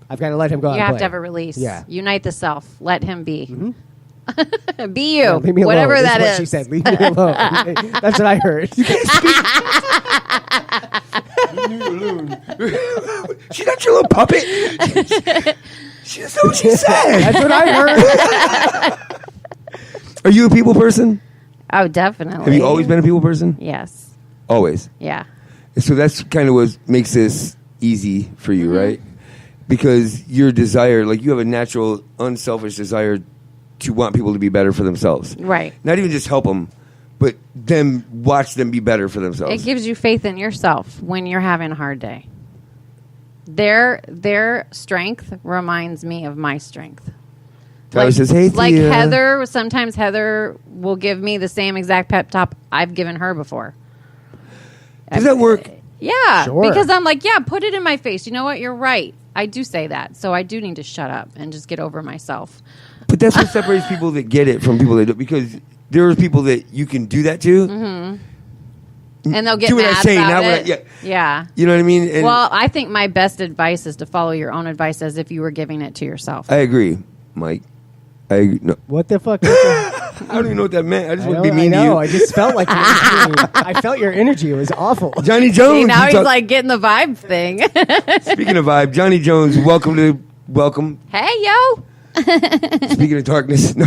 I've got to let him go out You and have play. to have a release. Yeah. Unite the self. Let him be. Mm-hmm. Be you. Yeah, leave me alone. Whatever That's that what is. she said. Leave me alone. That's what I heard. Leave me alone. She's not your little puppet. She doesn't know what she said. That's what I heard. Are you a people person? Oh, definitely. Have you always been a people person? Yes. Always. Yeah. So that's kind of what makes this easy for you, Mm-hmm. right? Because your desire, like you have a natural, unselfish desire to want people to be better for themselves. Right. Not even just help them, but them watch them be better for themselves. It gives you faith in yourself when you're having a hard day. Their strength reminds me of my strength. Tyler says, hey, Like Thea. Heather, sometimes Heather will give me the same exact pep talk I've given her before. Does that work? Yeah, Sure. because I'm like, yeah, put it in my face. You know what? You're right. I do say that. So I do need to shut up and just get over myself. But that's what separates people that get it from people that don't. Because there are people that you can do that to. Mm-hmm. And they'll get do what I mad say, about not what it. I- Yeah. You know what I mean? And Well, I think my best advice is to follow your own advice as if you were giving it to yourself. I agree, Mike. I agree. No. What the fuck? I don't even know what that meant. I just want to be mean I know. to you. I just felt like I felt your energy. It was awful. Johnny Jones. See, now you he's talk- like getting the vibe thing. Speaking of vibe, Johnny Jones, welcome. Hey, yo. Speaking of darkness. No.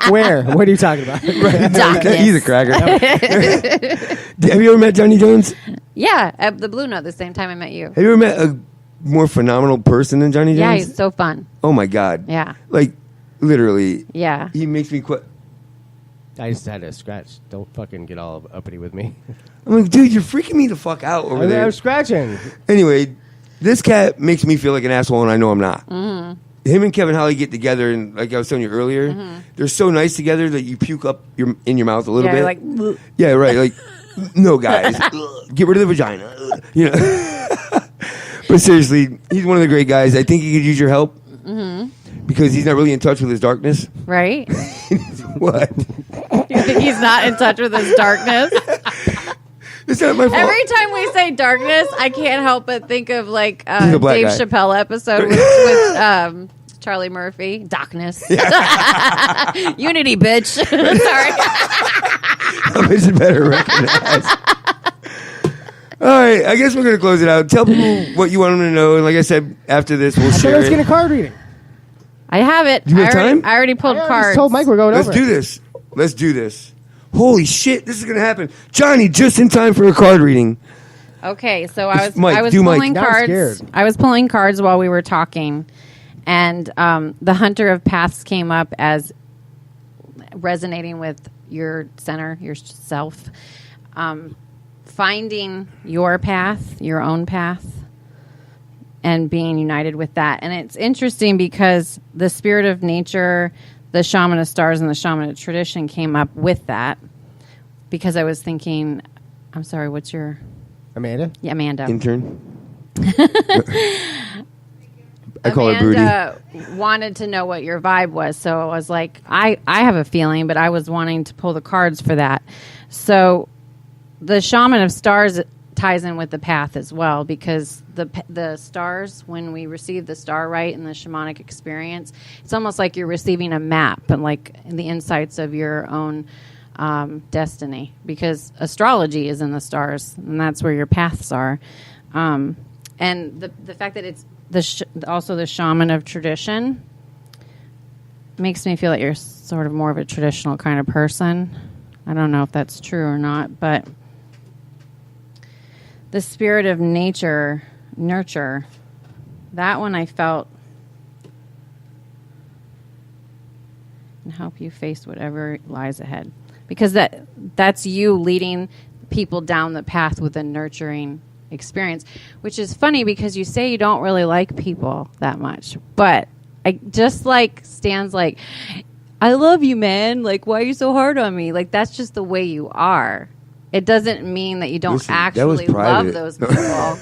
Where? What are you talking about? Right, no, Darkness. he's a cracker. Have you ever met Johnny Jones? Yeah, at the Blue Note the same time I met you. Have you ever met a more phenomenal person than Johnny Jones? Yeah, he's so fun. Oh my God. Yeah. Like, literally. Yeah. He makes me quit. I just had to scratch. Don't fucking get all uppity with me. I'm like, dude, you're freaking me the fuck out over there. I'm scratching. Anyway, this cat makes me feel like an asshole, and I know I'm not. Mm-hmm. Him and Kevin Holly get together, and like I was telling you earlier, they're so nice together that you puke up in your mouth a little Yeah, bit. you're like, "Bleh." Yeah, right. Like, no, guys, get rid of the vagina. You know. But seriously, he's one of the great guys. I think he could use your help because he's not really in touch with his darkness. Right? What? You think he's not in touch with his darkness? It's not my fault. Every time we say darkness, I can't help but think of like He's a black Dave guy. Chappelle episode with Charlie Murphy. Darkness. Unity, bitch. Sorry. How much it better recognize? All right, I guess we're going to close it out. Tell people what you want them to know. And like I said, after this, we'll I thought share let's it. get a card reading. I have it. Do you have time? I already pulled I cards. just told Mike we're going Let's over do it. this. Let's do this. holy shit, this is going to happen. Johnny, just in time for a card reading. Okay, so I was Mike, do pulling Mike. cards. I was pulling cards while we were talking, and the Hunter of Paths came up as resonating with your center, yourself, finding your path, your own path, and being united with that. And it's interesting because the spirit of nature, the shaman of stars, and the shaman of tradition came up with that, because I was thinking, I'm sorry, what's your... Amanda? Yeah, Amanda. Intern. I call her Booty. Amanda wanted to know what your vibe was, so I was like, I have a feeling, but I was wanting to pull the cards for that. So the shaman of stars ties in with the path as well, because the stars, when we receive the star right in the shamanic experience, it's almost like you're receiving a map and like the insights of your own destiny, because astrology is in the stars, and that's where your paths are. And the fact that it's also the shaman of tradition makes me feel that you're sort of more of a traditional kind of person. I don't know if that's true or not, but the spirit of nature, nurture, that one I felt can help you face whatever lies ahead. Because that's you leading people down the path with a nurturing experience, which is funny because you say you don't really like people that much, but I just like Stan's like, I love you, man. Like, why are you so hard on me? Like, that's just the way you are. It doesn't mean that you don't actually love those people.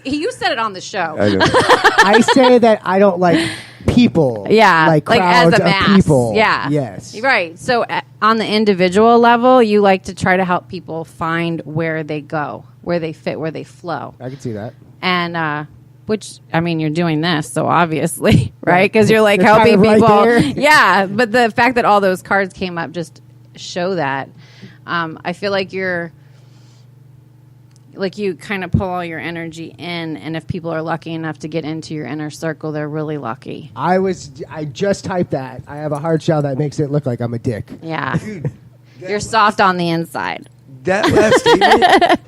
You said it on the show. I know. I say that I don't like people. Yeah, like crowds as a mass. of people. Yeah, yes, right. So on the individual level, you like to try to help people find where they go, where they fit, where they flow. I can see that. And which, I mean, you're doing this, so obviously, right? Because you're like It's helping kind of people. right there. Yeah, but the fact that all those cards came up just show that. I feel like you kind of pull all your energy in, and if people are lucky enough to get into your inner circle, they're really lucky. I just typed that. I have a hard shell that makes it look like I'm a dick. Yeah. You're soft on the inside. That last statement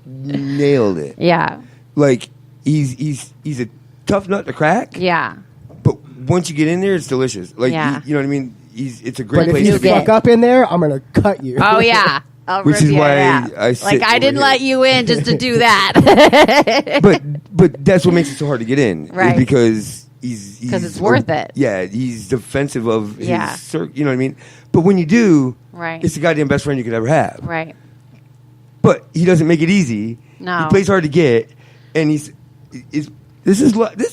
nailed it. Yeah. Like, he's a tough nut to crack. Yeah. But once you get in there, it's delicious. Like, Yeah. you know what I mean? It's a great But place if to you be. fuck up in there, I'm gonna cut you. Oh, yeah. I'll Which rip is you why out. I sit like, I over didn't here. let you in just to do that. But that's what makes it so hard to get in. is Right. because he's it's worth it. Yeah, he's defensive of his Yeah. you know what I mean? But when you do, Right. it's the goddamn best friend you could ever have. Right. But he doesn't make it easy. No. He plays hard to get, and this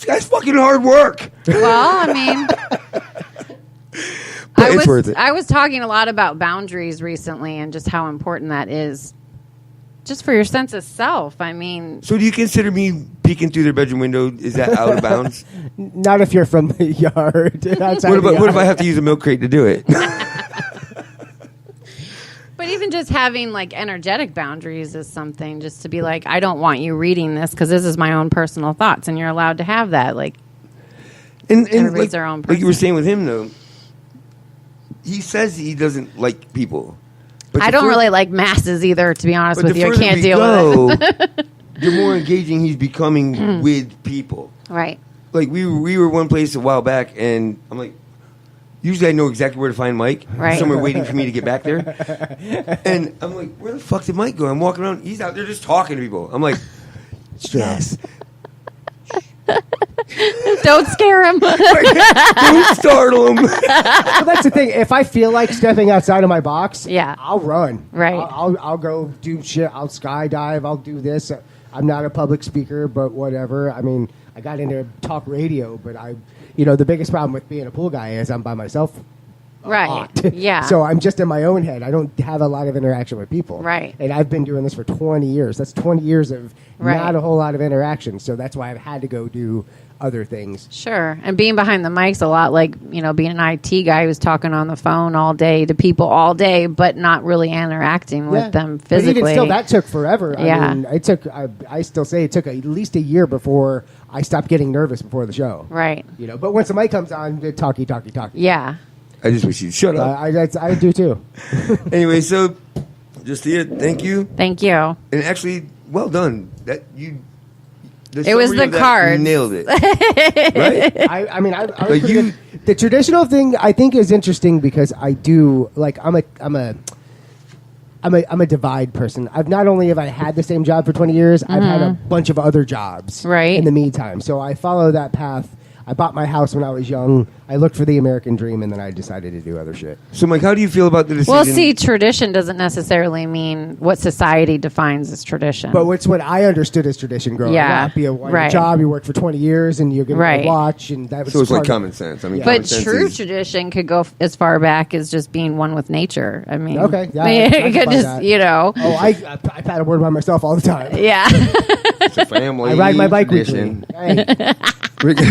guy's fucking hard work. Well, I mean, But it's worth it. I was talking a lot about boundaries recently and just how important that is, just for your sense of self. I mean, So do you consider me peeking through their bedroom window? Is that out of bounds? Not if you're from the yard. Outside What the if I yard. have to use a milk crate to do it? but even just having like energetic boundaries is something, just to be like, I don't want you reading this because this is my own personal thoughts, and you're allowed to have that. Like, and everybody's like, their own like you were person. saying with him, though, he says he doesn't like people. But I the don't fur- really like masses either, to be honest but with the you. I further can't we deal go, with it. the more engaging he's becoming with people. Right. Like we were one place a while back, and I'm like, usually I know exactly where to find Mike. Right. Somewhere waiting for me to get back there. And I'm like, where the fuck did Mike go? I'm walking around. He's out there just talking to people. I'm like, yes. Don't scare him. Don't startle him. Well, that's the thing. If I feel like stepping outside of my box, Yeah. I'll run. Right. I'll go do shit. I'll skydive. I'll do this. I'm not a public speaker, but whatever. I mean, I got into talk radio, but the biggest problem with being a pool guy is I'm by myself. Right. Lot. Yeah. So I'm just in my own head. I don't have a lot of interaction with people. Right. And I've been doing this for 20 years. That's 20 years of Right. not a whole lot of interaction. So that's why I've had to go do other things. Sure. And being behind the mic's a lot like, being an IT guy who's talking on the phone all day to people all day, but not really interacting with them physically. But even still, that took forever. Yeah. I mean, I still say it took at least a year before I stopped getting nervous before the show. Right. But once the mic comes on, talky. Yeah. I just wish you'd shut up. I do too. Anyway, so Jus'Thea, thank you. Thank you. And actually, well done. That you. It was the cards. Nailed it. Right? I mean, I was pretty good. The traditional thing I think is interesting because I do like I'm a divide person. I've not only have I had the same job for 20 years, I've had a bunch of other jobs in the meantime. So I follow that path. I bought my house when I was young. I looked for the American dream, and then I decided to do other shit. So, Mike, how do you feel about the decision? Well, see, tradition doesn't necessarily mean what society defines as tradition. But it's what I understood as tradition growing up. Be a job, you work for 20 years, and you're going to watch, and that was so it's like common sense. I mean, but true tradition could go as far back as just being one with nature. I mean, okay, yeah, it could just, you know. Oh, I paddleboard by myself all the time. Yeah. It's a family. I ride my bike tradition. weekly.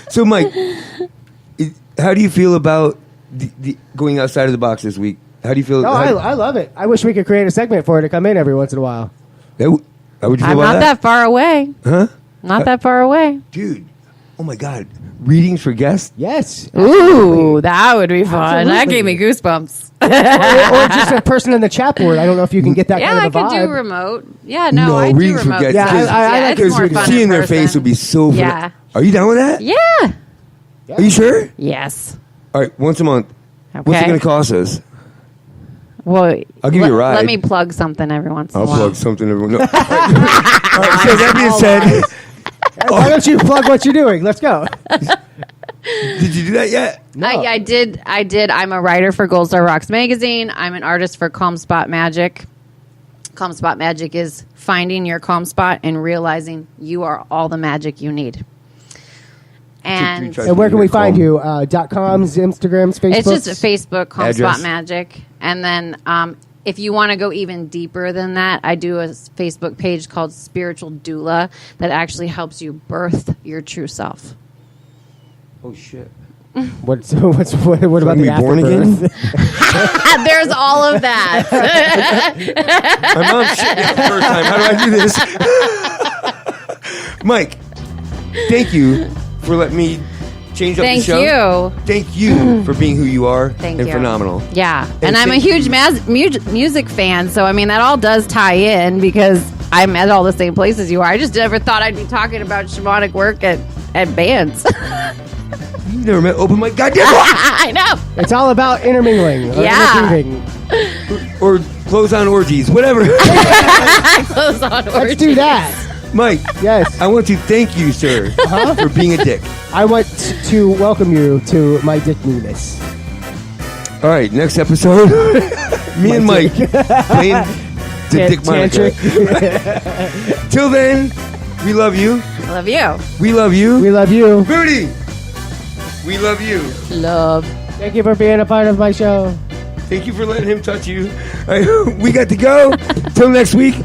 So, Mike, how do you feel about the going outside of the box this week? How do you feel? No, I love it. I wish we could create a segment for it to come in every once in a while. How would you feel I'm about not that far away. Huh? Not that far away. Dude, oh my God. Readings for guests? Yes. Ooh, that would be fun. Absolutely. That gave me goosebumps. or just a person in the chat board. I don't know if you can get that kind of a vibe. I could do remote. Yeah, no, I do readings for remote. guests. Yeah, I like it's more fun seeing in their person. face would be so fun. Yeah. Are you down with that? Yeah. Are you sure? Yes. All right, once a month. Okay. What's it going to cost us? Well, I'll give you a ride. Let me plug something every once in a I'll while. plug something. All right, so that being said, Why don't you plug what you're doing? Let's go. did you do that yet? No. I did. I'm a writer for Gold Star Rocks magazine. I'm an artist for Calm Spot Magic. Calm Spot Magic is finding your calm spot and realizing you are all the magic you need. And where can we find you? .coms, Instagrams, Facebook? It's just a Facebook, Calm Address. Spot Magic. And then if you want to go even deeper than that, I do a Facebook page called Spiritual Doula that actually helps you birth your true self. Oh, shit. What about the born again? Afterbirth? There's all of that. My mom shit me out the first time. How do I do this? Mike, thank you for letting me change up the show. Thank you. Thank you for being who you are. Thank and you. phenomenal. Yeah. And I'm a huge music fan, so I mean that all does tie in because I'm at all the same places you are. I just never thought I'd be talking about shamanic work at bands. You never met Open Mike. Goddamn. I know. It's all about intermingling. Yeah. Interweaving. Or close on orgies, whatever. Close on orgies. Let's do that. Mike, yes. I want to thank you, sir, for being a dick. I want to welcome you to my dick-ness. All right, next episode, me and Mike playing the Dick Monica. Till then, we love you. I love you. We love you. We love you. Booty, we love you. Love. Thank you for being a part of my show. Thank you for letting him touch you. All right, we got to go. Till next week.